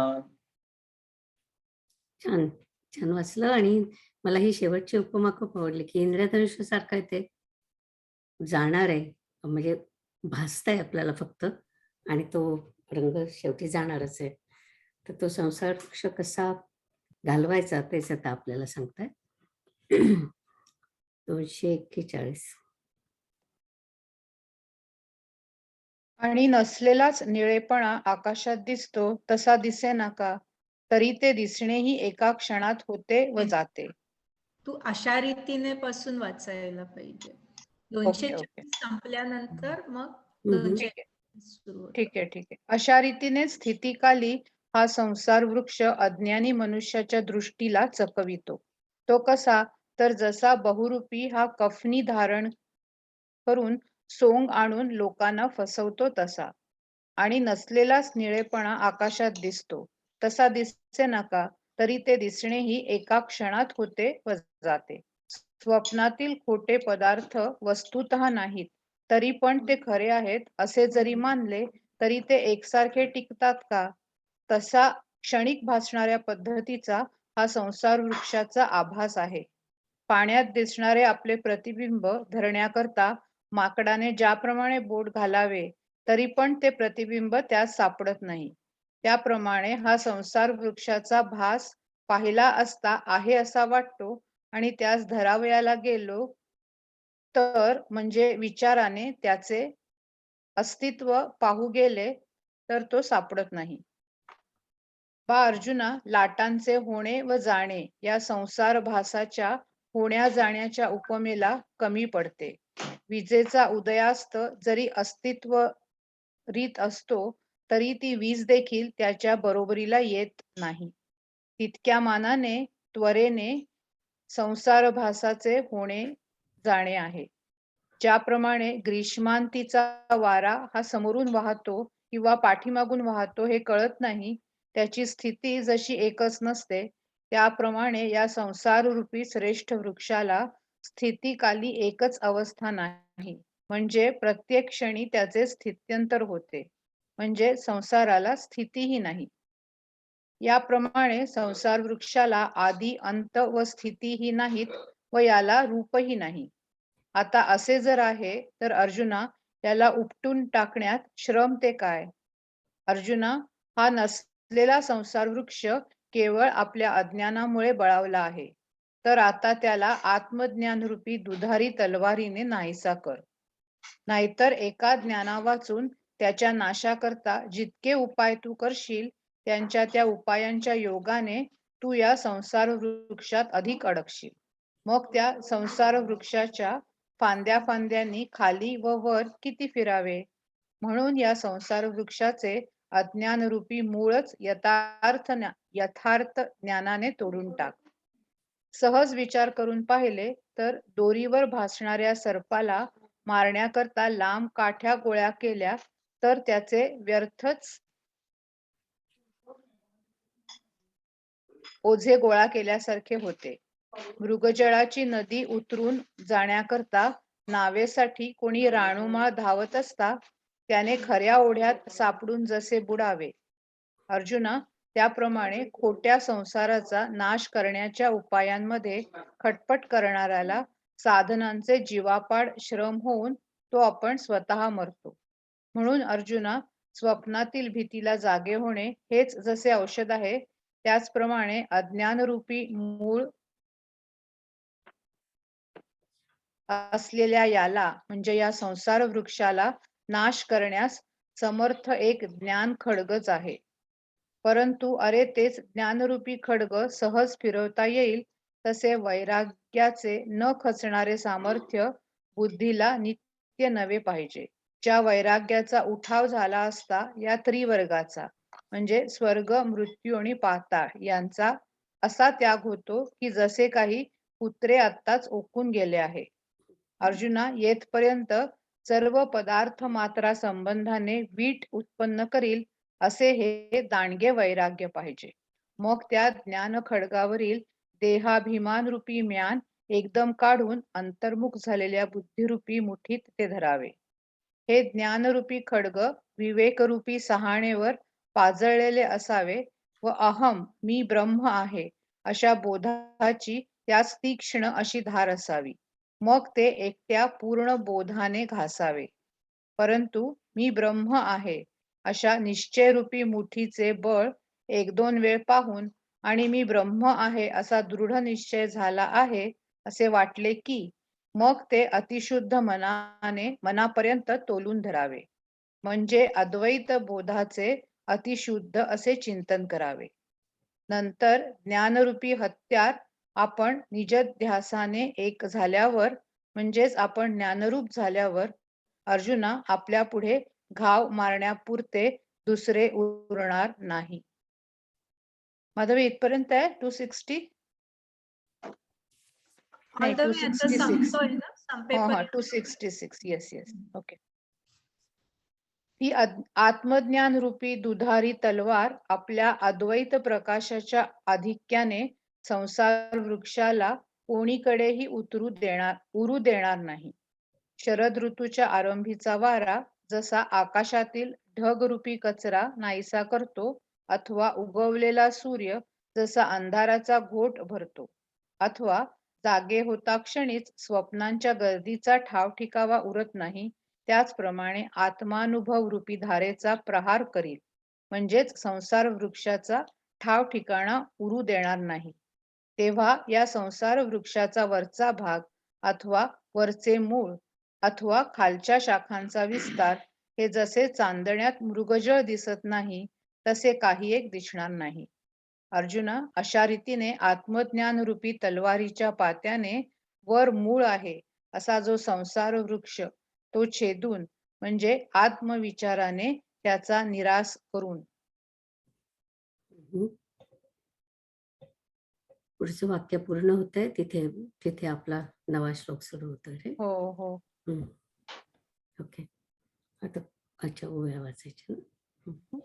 छान छान वाचलं. आणि मला ही शेवटची उपमा खूप आवडली की इंद्रधनुष्य सारखं ते जाणार आहे, म्हणजे भासतंय आपल्याला फक्त, आणि तो रंग शेवटी जाणारच आहे. तर तो संसार वृक्ष कसा घालवायचा तेच आता आपल्याला सांगताय. 241. आणि नसलेलाच निळेपणा आकाशात दिसतो तसा दिसे का, तरी ते दिसणेही एका क्षणात होते व जाते. तू अशा रीतीने पासून वाचायला पाहिजे. ओके 240 संपल्यानंतर मग हम्म. 241 सुरू होतं. ठीक आहे. अशा रीतीने स्थितीकाली हा संसार वृक्ष अज्ञानी मनुष्याच्या दृष्टीला चकवितो. तो कसा, तर जसा बहुरूपी हा कफनी धारण करून सोंग आणून लोकांना फसवतो तसा. आणि नसलेलाच निळेपणा आकाशात दिसतो तसा दिसे नका, तरी ते दिसणेही एका क्षणात होते व जाते. स्वप्नातील खोटे पदार्थ वस्तुतः नाहीत, तरी पण ते खरे आहेत असे जरी मानले, तरी ते एकसारखे टिकतात का? तसा क्षणिक भासणाऱ्या पद्धतीचा हा संसार वृक्षाचा आभास आहे. पाण्यात दिसणारे आपले प्रतिबिंब धरण्याकरता माकडाने ज्याप्रमाणे बोट घालावे, तरी पण ते प्रतिबिंब त्यात सापडत नाही. त्याप्रमाणे हा संसार वृक्षाचा भास पाहिला असता आहे असा वाटतो, आणि त्यास धरावयाला गेलो तर म्हणजे विचाराने त्याचे अस्तित्व पाहू गेले तर तो सापडत नाही. बा अर्जुना, लाटांचे होणे व जाणे या संसार भासाच्या होण्या जाण्याच्या उपमेला कमी पडते. विजेचा उदयास्त जरी अस्तित्व रीत असतो, तरी ती वीज देखील त्याच्या बरोबरीला येत नाही. तितक्या मानाने त्वरेने संसार भासाचे होणे जाणे आहे. ज्याप्रमाणे ग्रीष्मांतीचा वारा हा समोरून वाहतो किंवा पाठीमागून वाहतो हे कळत नाही, त्याची स्थिती जशी एकच नसते, त्याप्रमाणे या संसार रूपी श्रेष्ठ वृक्षाला स्थितीकाली एकच अवस्था नाही, म्हणजे प्रत्येक क्षणी त्याचे स्थित्यंतर होते, म्हणजे संसाराला स्थितीही नाही. याप्रमाणे संसार वृक्षाला आदी अंत व स्थितीही नाहीत व याला रूपही नाही. आता असे जर आहे तर अर्जुना, याला उपटून टाकण्यात श्रम ते काय? अर्जुना, हा नसलेला संसार वृक्ष केवळ आपल्या अज्ञानामुळे बळावला आहे. तर आता त्याला आत्मज्ञानरूपी दुधारी तलवारीने नाहीसा कर. नाहीतर एका ज्ञाना वाचून त्याच्या नाशाकरता जितके उपाय तू करशील, त्यांच्या त्या उपायांच्या योगाने तू या संसार वृक्षात अधिक अडकशील. मग त्या संसार वृक्षाच्या फांद्या फांद्यांनी खाली व वर किती फिरावे? म्हणून या संसार वृक्षाचे अज्ञानरूपी मूळच यथार्थ ज्ञानाने तोडून टाक. सहज विचार करून पाहिले तर दोरीवर भासणाऱ्या सर्पाला मारण्याकरता लांब काठ्या गोळ्या केल्या तर त्याचे व्यर्थच ओझे गोळा केल्यासारखे होते. मृगजळाची नदी उतरून जाण्याकरता नावेसाठी कोणी राणूमाळ धावत असता त्याने खऱ्या ओढ्यात सापडून जसे बुडावे, अर्जुना, त्याप्रमाणे खोट्या संसाराचा नाश करण्याच्या उपायांमध्ये खटपट करणाऱ्याला साधनांचे जीवापाड श्रम होऊन तो आपण स्वतः मरतो. म्हणून अर्जुना, स्वप्नातील भीतीला जागे होणे हेच जसे औषध आहे, त्याचप्रमाणे अज्ञानरूपी मूळ असलेल्या याला म्हणजे या संसार वृक्षाला नाश करण्यास समर्थ एक ज्ञान खड्गच आहे. परंतु अरे तेच ज्ञानरूपी खड्ग सहज फिरवता येईल तसे वैराग्याचे न खचणारे सामर्थ्य बुद्धीला नित्य नवे पाहिजे. ज्या वैराग्याचा उठाव झाला असता या त्रिवर्गाचा म्हणजे स्वर्ग, मृत्यू आणि पाताळ यांचा असा त्याग होतो की जसे काही कुत्रे आत्ताच ओकून गेले आहे. अर्जुना, येथपर्यंत सर्व पदार्थ मात्रा संबंधाने वीट उत्पन्न करील असे हे दांडगे वैराग्य पाहिजे. मग त्या ज्ञान खड्गावरील देहाभिमान रूपी म्यान एकदम काढून अंतर्मुख झालेल्या बुद्धिरूपी मुठीत ते धरावे. हे ज्ञानरूपी खड्ग विवेकरूपी सहाणेवर पाजळलेले असावे व अहम मी ब्रह्म आहे अशा बोधाची त्यास तीक्ष्ण अशी धार असावी. मग ते एकट्या पूर्ण बोधाने घासावे. परंतु मी ब्रह्म आहे अशा निश्चयरूपी मुठीचे बळ एक दोन वेळ पाहून आणि मी ब्रह्म आहे असा दृढ निश्चय झाला आहे असे वाटले की मग ते अतिशुद्ध मनापर्यंत तोलून धरावे. म्हणजे अद्वैत बोधाचे अतिशुद्ध असे चिंतन करावे. नंतर ज्ञानरूपी हत्यार आपण निजध्यासाने एक झाल्यावर म्हणजेच आपण ज्ञानरूप झाल्यावर अर्जुना, आपल्या पुढे घाव मारण्यापुरते दुसरे उरणार नाही. माधवी, इथपर्यंत आहे 260? नाही, माधवी आता 266. संपतोय ना, हा, संपेपर्यंत 266. Yes yes, okay. ही आत्मज्ञान रूपी दुधारी तलवार आपल्या अद्वैत प्रकाशाच्या आधिक्याने संसार वृक्षाला कोणीकडेही उरू देणार नाही. शरद ऋतूच्या आरंभीचा वारा जसा आकाशातील ढगरूपी कचरा नाहीसा करतो अथवा उगवलेला सूर्य जसा अंधाराचा घोट भरतो अथवा जागे होता क्षणीच स्वप्नांच्या गर्दीचा ठाव ठिकावा उरत नाही, त्याचप्रमाणे आत्मानुभव रूपी धारेचा प्रहार करील म्हणजेच संसार वृक्षाचा ठाव ठिकाणा उरू देणार नाही. तेव्हा या संसार वृक्षाचा वरचा भाग अथवा वरचे मूळ अथवा खालच्या शाखांचा विस्तार हे जसे चांदण्यात मृगजळ दिसत नाही तसे काही एक दिसणार नाही. अर्जुना, अशा रीतीने आत्मज्ञान रूपी तलवारीच्या पात्याने वर मूळ आहे असा जो संसार वृक्ष तो छेदून म्हणजे आत्मविचाराने त्याचा निराश करून. पुढचं वाक्य पूर्ण होतंय तिथे तिथे आपला नवा श्लोक सुरू होतोय रे. हो हो. ओके, आता अच्छा ओव्या वाचायच्या ना.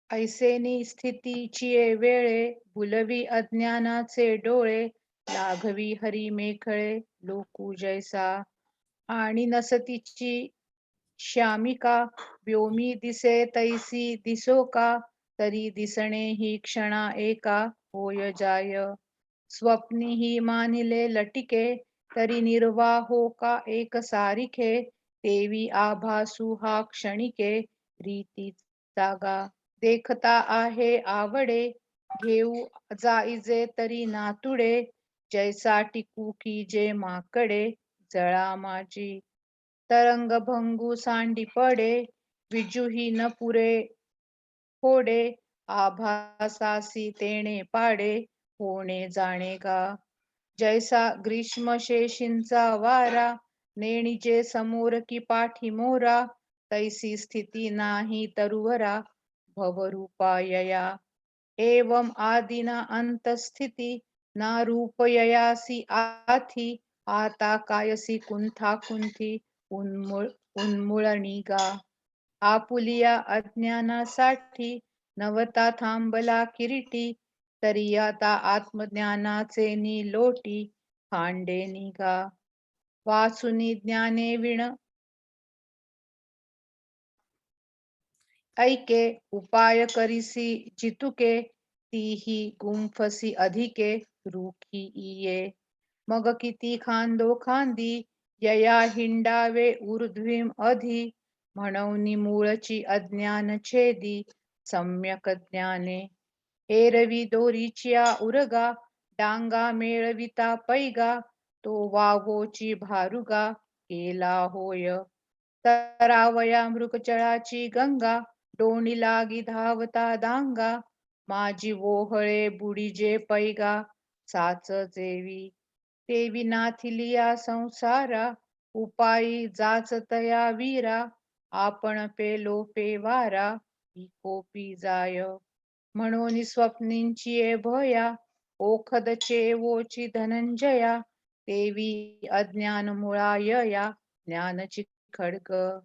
ऐसेनी स्थितीची वेळे भुलवी अज्ञानाचे डोळे लाघवी हरी मेखळे लोकू जैसा आणि नसतीची श्यामिका व्योमी दिसे तैसी दिसो का, तरी दिसणे ही क्षणा एका होय जाय. स्वप्नी ही मानिले लटिके, तरी निर्वाहो का एक सारिखे. तेवी आभासू हा क्षणिके, रीती जागा. देखता आहे आवडे, घेऊ जाईजे तरी नातुडे. जैसा टिकू की जे माकडे, जळा माझी. तरंग भंगू सांडी पडे, विजूही न पुरे फोडे. आभासासी तेणे पाडे, होणे जाणे गा. जैसा ग्रीष्म शेषींचा वारा, नेणीचे समोर की पाठी मोरा. तैसी स्थिती नाही तरुवरा, भवरूपायया. एवं आदिना अंतस्थिती, ना रूपययासी आथी. आता कायसी कुंथा कुंथी, उन्मुळणी गा. आपुलिया अज्ञानासाठी, नवता थांबला किरीटी. तरी आता आत्मज्ञानाचे लोटी, खांडे निघा. वाचुनी ज्ञाने विण ऐके, उपाय करिसी जितुके. तीही गुंफसी अधिके, रूखी इये. मग किती खांदो खांदी, यया हिंडावे ऊर्ध्वीम अधि. म्हणून मूळची अज्ञान छेदी, सम्यक ज्ञाने. एरवी दोरीच्या उरगा, डांगा मेळविता पैगा. तो वावोची भारुगा, केला होय. तरावया मृगचळाची गंगा, डोणी लागी धावता दांगा. माझी वोहळे बुडीजे पैगा, साच जेवी. तेवी नाथिलिया संसारा, उपायी जाचतया वीरा. आपण पेलो पेवारा, कोपी जाय. म्हणून स्वप्नींची भया, ओखद चेवोची धनंजया. तेवी अज्ञान मुळायया, ज्ञानची खडग.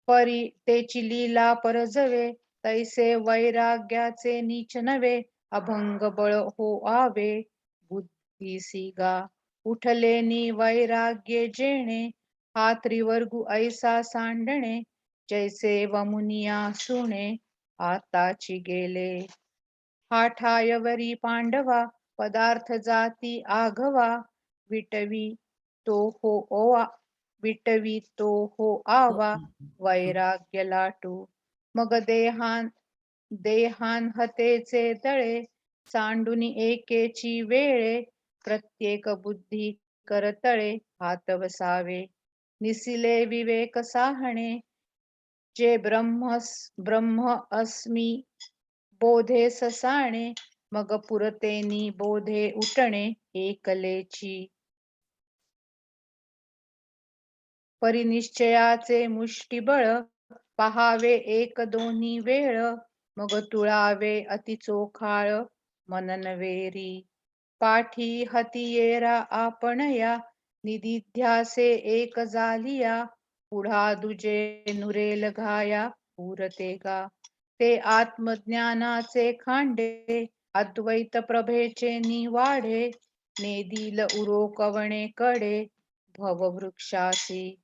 परी तेची लीला परजवे, तैसे वैराग्याचे नीच नवे. अभंग बळ हो आवे, बुद्धीसी गा. उठले वैराग्ये जेणे, हा त्रिवर्गु ऐसा सांडणे. जैसे वमुनिया सुणे, आताची गेले. हा ठायवरी पांडवा, पदार्थ जाती आघवा. विटवी तो हो ओवा, विटवी तो हो आवा. वैराग्य लाटू, मग देहान हतेचे तळे. सांडुनी एकेची वेळे, प्रत्येक बुद्धी करतळे हात वसावे. निसिले विवेक साहणे, जे ब्रह्म अस्मी बोधे ससाणे. मग पुरतेनी बोधे उठणे, एकलेची. परिनिश्चयाचे मुष्टिबळ, पहावे एक दोन्ही वेळ. मग तुळावे अति चोखाळ, मननवेरी. पाठी हतियेरा आपणया, निदिध्यासे एक जालिया. पुढा दुजे नुरेल घाया, पुरते गा. ते आत्मज्ञानाचे खांडे, अद्वैत प्रभेचे निवाडे. नेदिल उरोकवणे कडे, भववृक्षासी.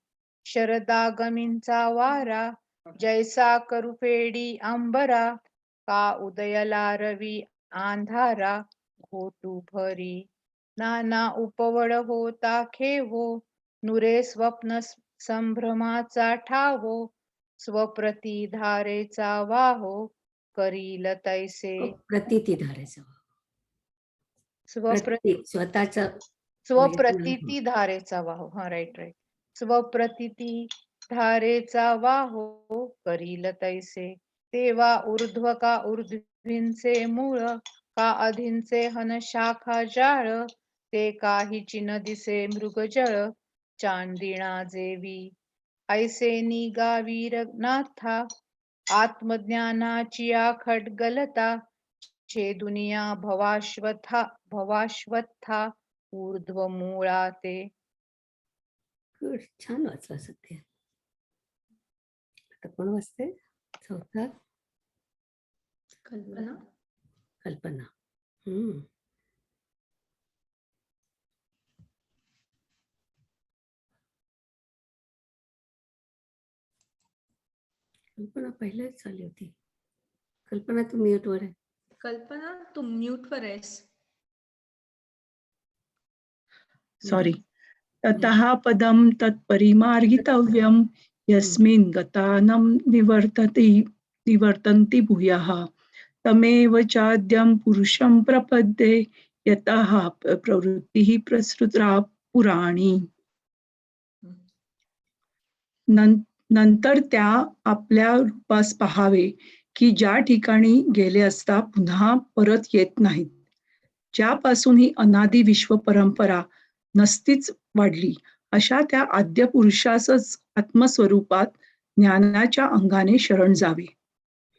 शरदागमींचा वारा, जैसा करुपेडी अंबरा. का उदयला रवी अंधारा, घोटू भरी. नाना उपवड होता खेवो, नुरे स्वप्न संभ्रमाचा ठावो. स्वप्रती धारेचा वाहो, करील तैसे. प्रतीती धारायचं. स्वतःच स्वप्रतीती धारेचा वाहो. हा राईट. स्वप्रतीती धारेचा वाहो, करील तैसे. तेव्हा ऊर्ध्व का ऊर्ध्वींचे मूळ, का अधींचे हन शाखा जाळ. ते काहीची न दिसे मृगजळ, चांदिणा जेवी. ऐसे निगावीर नाथा, आत्मज्ञानाची खडगलता. छे दुनिया भवाश्वत्था, ऊर्ध्व मूळा ते. गुड, छान वाचला सध्या. आता कोण वाचते? चौथा कल्पना. कल्पना. कल्पना पहिलेच झाली होती. कल्पना तू म्यूटवर आहे. कल्पना तू म्यूटवर आहेस. सॉरी. ततः पदं तत्परिमार्गितव्यं यस्मिन् गतानं निवर्तन्ति भूयः तमेव चाद्यं पुरुषं प्रपद्ये यतः प्रवृत्तिः प्रसृता पुराणी. नंतर त्या आपल्या रूपास पाहावे की ज्या ठिकाणी गेले असता पुन्हा परत येत नाहीत, ज्यापासून ही अनादि विश्व परंपरा नसतीच वाढली, अशा त्या आद्य पुरुषासच आत्मस्वरूपात ज्ञानाच्या अंगाने शरण जावे.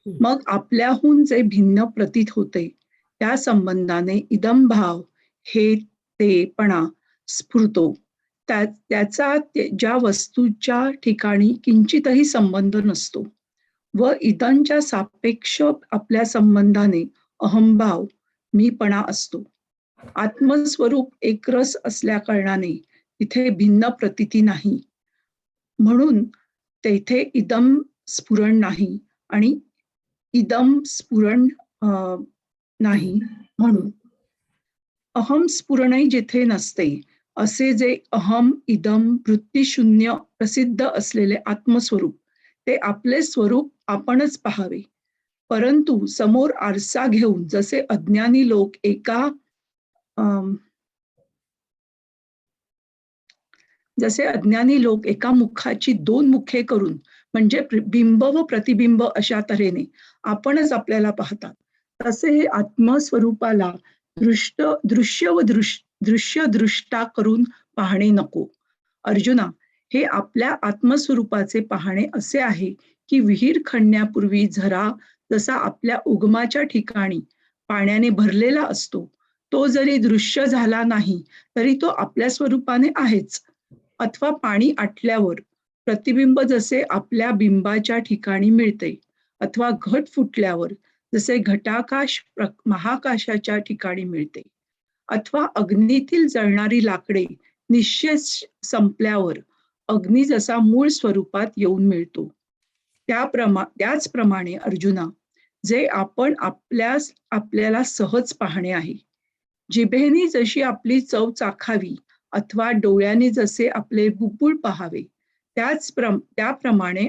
मग आपल्याहून जे भिन्न प्रतीत होते त्या संबंधाने इदम भाव हे तेपणा स्फुरतो. त्याचा ज्या वस्तूच्या ठिकाणी किंचितही संबंध नसतो व इदांच्या सापेक्ष आपल्या संबंधाने अहंभाव मीपणा असतो. आत्मस्वरूप एकरस असल्या कारणाने तिथे भिन्न प्रतीती नाही, म्हणून तेथे इदम स्फुरण नाही आणि इदम स्फुरण नाही, म्हणून अहम स्फुरणही जिथे नसते असे जे अहम इदम वृत्तीशून्य प्रसिद्ध असलेले आत्मस्वरूप, ते आपले स्वरूप आपणच पाहावे. परंतु समोर आरसा घेऊन जसे अज्ञानी लोक एका मुखाची दोन मुखे करून, म्हणजे बिंब व प्रतिबिंब अशा तऱ्हेने आपणच आपल्याला पाहतात, तसे हे आत्मस्वरूपाला दृश्य व दृश्य दृष्टा करून पाहणे नको. अर्जुना, हे आपल्या आत्मस्वरूपाचे पाहणे असे आहे की विहीर खणण्यापूर्वी झरा जसा आपल्या उगमाच्या ठिकाणी पाण्याने भरलेला असतो, तो जरी दृश्य झाला नाही तरी तो आपल्या स्वरूपाने आहेच. अथवा पाणी आटल्यावर प्रतिबिंब जसे आपल्या बिंबाच्या ठिकाणी मिळते, अथवा घट फुटल्यावर जसे घटाकाश महाकाशाच्या ठिकाणी मिळते, अथवा अग्नीतील जळणारी लाकडे निश्चेष संपल्यावर अग्नी जसा मूळ स्वरूपात येऊन मिळतो, त्याचप्रमाणे अर्जुना, जे आपण आपल्याला सहज पाहणे आहे. जिभेने जशी आपली चव चाखावी अथवा डोळ्याने जसे आपले बुब्बुळ पाहावे, त्याप्रमाणे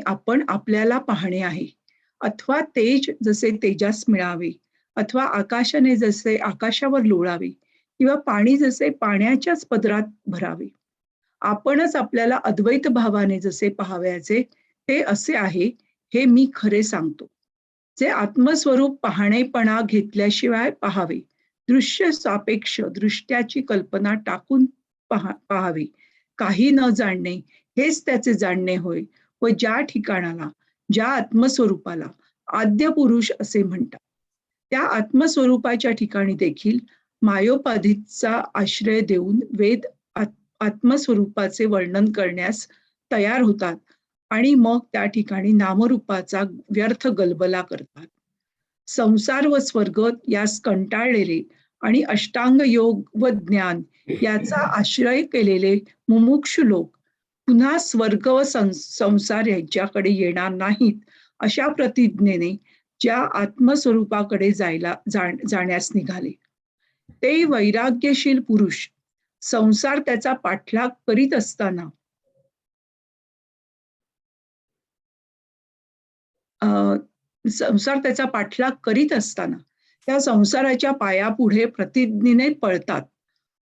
आपण आपल्याला पाहणे आहे. अथवा तेज जसे तेजास मिळावे, अथवा आकाशाने जसे आकाशावर लोळावे, किंवा पाणी जसे पाण्याच्याच पदरात भरावे. आपणच आपल्याला अद्वैत भावाने जसे पाहावयाचे ते असे आहे, हे मी खरे सांगतो. जे आत्मस्वरूप पाहणेपणा घेतल्याशिवाय पाहावे, दृश्य सापेक्ष दृष्ट्याची कल्पना टाकून पाहावे. काही न जाणणे हेच त्याचे जाणणे होय, व ज्या ठिकाणाला, ज्या आत्मस्वरूपाला आद्य पुरुष असे म्हणतात, त्या आत्मस्वरूपाच्या ठिकाणी देखील मायोपाधीचा आश्रय देऊन वेद आत्मस्वरूपाचे वर्णन करण्यास तयार होतात आणि मग त्या ठिकाणी नामरूपाचा व्यर्थ गलबला करतात. संसार व स्वर्ग यास कंटाळलेले आणि अष्टांग योग व ज्ञान याचा आश्रय केलेले मुमुक्षु लोक पुन्हा स्वर्ग व संसार यांच्याकडे येणार नाहीत, अशा प्रतिज्ञेने ज्या आत्मस्वरूपाकडे जाण्यास निघाले, ते वैराग्यशील पुरुष संसार त्याचा पाठलाग करीत असताना त्या संसाराच्या पायापुढे प्रतिज्ञेने पळतात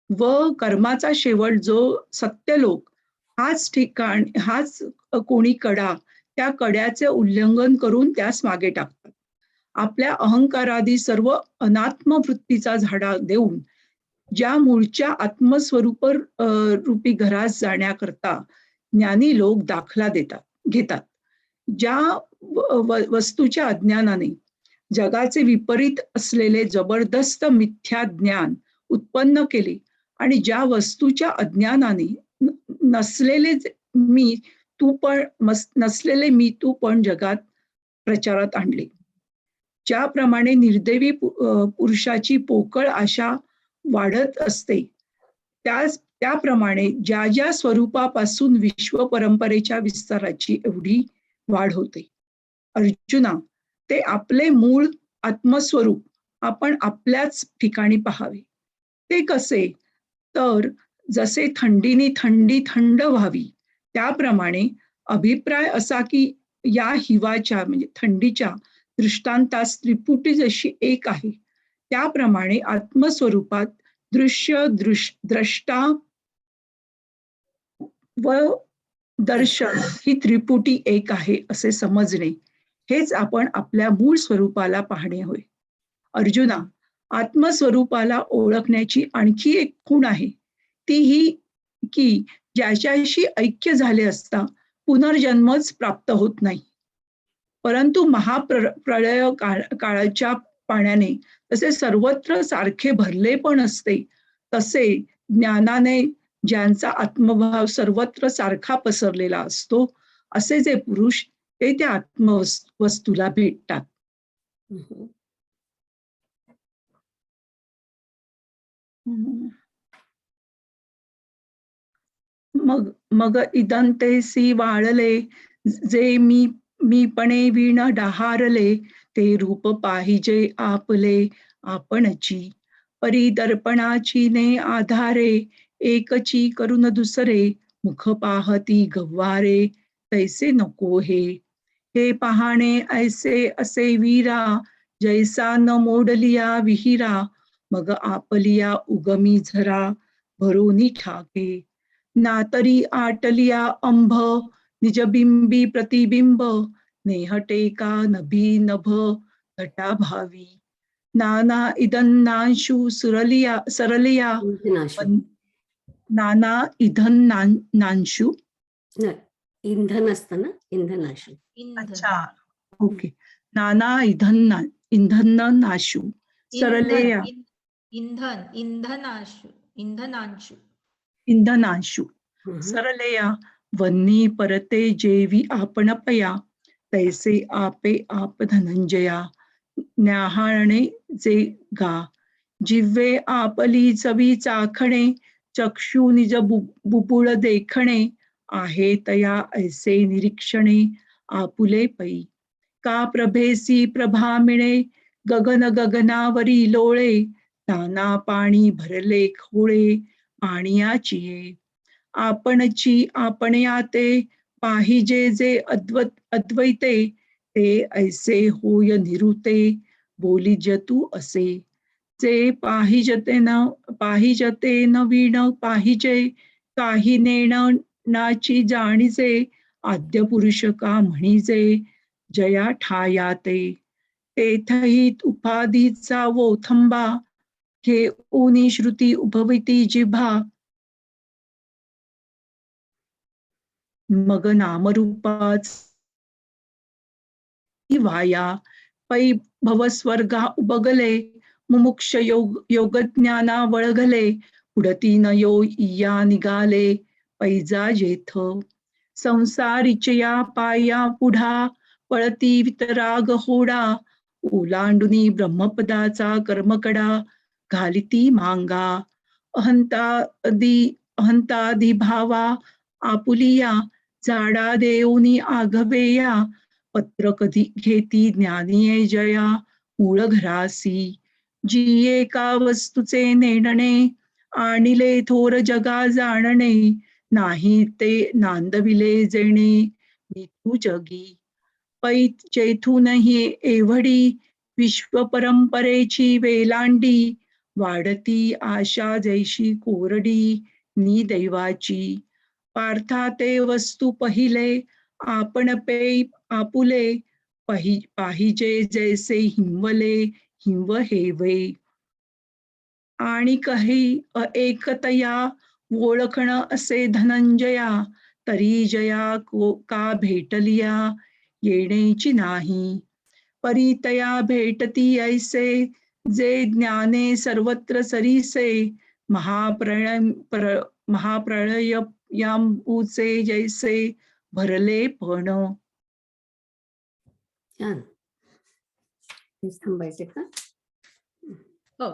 व कर्माचा शेवट जो सत्यलोक हाच कोणी कडा, त्या कड्याचे उल्लंघन करून त्यास मागे टाकतात. आपल्या अहंकारादी सर्व अनात्म वृत्तीचा झाडा देऊन ज्या मूळच्या आत्मस्वरूप रूपी घरास जाण्याकरता ज्ञानी लोक दाखला घेतात, ज्या वस्तूच्या अज्ञानाने जगाचे विपरीत असलेले जबरदस्त मिथ्या ज्ञान उत्पन्न केले आणि ज्या वस्तूच्या अज्ञानाने नसलेले मी तू पण जगात प्रचारात आणले. ज्याप्रमाणे निर्दैवी पुरुषाची पोकळ आशा वाढत असते, त्याप्रमाणे ज्या ज्या स्वरूपापासून विश्व परंपरेच्या विस्ताराची एवढी वाढ होते. अर्जुना, ते आपले मूळ आत्मस्वरूप आपण आपल्याच ठिकाणी पाहावे. ते कसे? तर जसे थंडीने थंडी थंड व्हावी त्याप्रमाणे अभिप्राय असा की या हिवाच्या म्हणजे थंडीच्या दृष्टांतास त्रिपुटी जशी एक आहे त्याप्रमाणे आत्मस्वरूपात द्रष्टा व दर्शन ही त्रिपुटी एक आहे असे समजणे हेच आपण आपल्या मूळ स्वरूपाला पाहणे होय. अर्जुना, आत्मस्वरूपाला ओळखण्याची आणखी एक खूण आहे, ती ही की ज्याच्याशी ऐक्य झाले असता पुनर्जन्मच प्राप्त होत नाही. परंतु महाप्रलय काळाच्या पाण्याने तसे सर्वत्र सारखे भरले पण असते, तसे ज्ञानाने ज्यांचा आत्मभाव सर्वत्र सारखा पसरलेला असतो असे जे पुरुष ते त्या आत्मवस्तूला भेटतात. हम्म. मग मग इदंतेसी वाळले जे मीपणे वीण डहारले ते रूप पाहिजे आपले आपणची परिदर्पणाची ने आधारे एकची करून दुसरे मुख पाहती गव्वारे तैसे नको हे पाहणे ऐसे असे वीरा जैसा न मोडलिया विहिरा मग आपलिया उगमी झरा भरोनी ठाके ना तरी आटलिया अंभ निजबिंबी प्रतिबिंब नेहटे का नभी नभ घटा भावी नाना इदन्नांशु सरलिया इंधनाशू नाना नांशु नाही, इंधन असतं ना, इंधनाशू. इंधन अच्छा ओके नाना इंधनाशु सरलेया इंधन इंधनांशू इंधनांशु हम्म. सरलेया वन्नी परते जेवी आपण पया तैसे आपे आप धनंजया न्याहाळणे जे गा जिव्हे आपली चवी चाखणे चक्षु निज बुबुळ देखणे आहे तया ऐसे निरीक्षणे आपुले पै का प्रभेसी प्रभा मिळे गगन गगनावरी लोळे नाना पाणी भरले खोळे पाणियाचिये आपणची आपण्याते पाहिजे जे अद्वैते ते ऐसे होय निरुते बोली जतू असे जे पाहिजते न वीण पाहिजे काही नेण नाची जाणीजे आद्य पुरुष का म्हणीजे जया ठायाते तेथही उपाधीचा वोथंबा घेऊनी श्रुती उभविती जिभा मग नामरूपाच वाया पै भवस्वर्गा उबगले मुमुक्ष योगज्ञाना वळगले पुढती न यो इया निघाले पैजा जेथ संसारिचया पाया पुढा पळती वितराग होडा ओलांडुनी ब्रह्मपदाचा कर्मकडा घालिती मांगा अहंतादी भावा आपुलिया झाडा देऊनी आघवेया पत्र कधी घेती ज्ञानीये जया मूळ घरासी जी एका वस्तूचे नेणणे आणिले थोर जगा जाणणे नाही ते नांदविले जेणे मिथू जगी पैत जेथूनही एवढी विश्व परंपरेची वेलांडी वाढती आशा जैशी कोरडी नि दैवाची पार्था ते वस्तू पहिले आपण पे आपुले पाहिजे जैसे हिंवले हिंव हेवे आणि काही एकतया ओळखण असे धनंजया तरी जया का भेटलिया येण्याची नाही परितया भेटती ऐसे जे ज्ञाने सर्वत्र सरीसे महाप्रळयांबुचे जैसे भरले पण. छान. हेच थांबायचे का? हो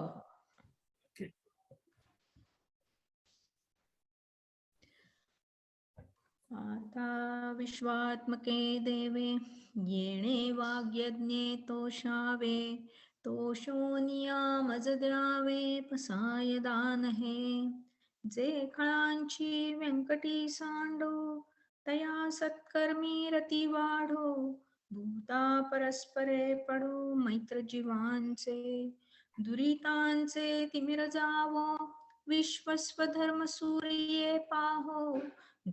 आता विश्वात्मके देवे येणे वाग्यज्ञे तोषावे तोषो नियामज द्रावे पसाय दान हे जे खळांची व्यंकटी सांडो तया सत्कर्मी रती वाढो भूता परस्परे पडो मैत्र जीवांचे दुरितांचे तिमिर जावो विश्वस्वधर्म सूर्ये पाहो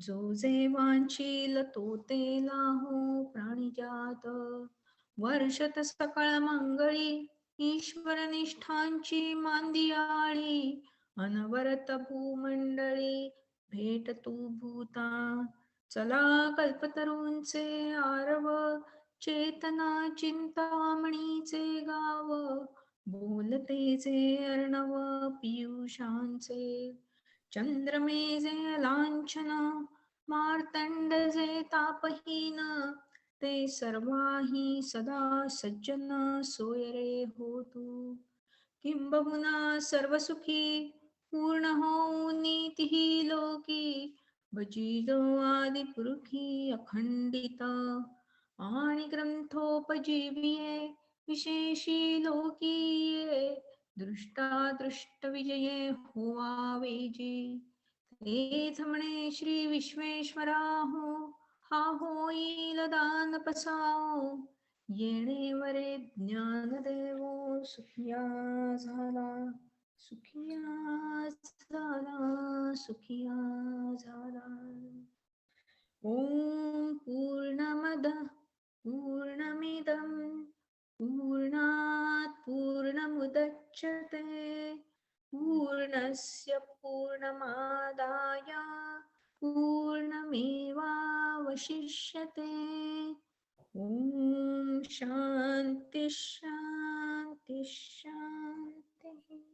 जो जे वांछील तो ते लाहो प्राणिजात वर्षत सकळ मंगळी ईश्वर निष्ठांची मांदियाळी अनवरत भूमंडळी भेट तू भूता चला कल्पतरूंचे आरव चेतना चिंतामणीचे गाव बोलतेचे अर्णव पियुषांचे चंद्रमेजे लांछन मार्तंड जे तापहीन ते सर्वाही सदा सज्जन सोयरे होतु किंबहुना सर्वसुखी पूर्ण हो नीतिही लोकी भजितो आदिपुरुषी अखंडित आणि ग्रंथोपजीविये विशेषी लोकीये दृष्टा विजये होवावेजी तेच म्हणे श्री विश्वेश्वराहो हा होईल दान पसाओ येणे वरे ज्ञानदेवो सुखिया झाला सुखिया झाला सुखिया झाला. ओम पूर्णमद पूर्णमिदं पूर्णात् पूर्णमुदच्यते पूर्णस्य पूर्णमादाय पूर्णमेवावशिष्यते. ओम शांती शांती शांती.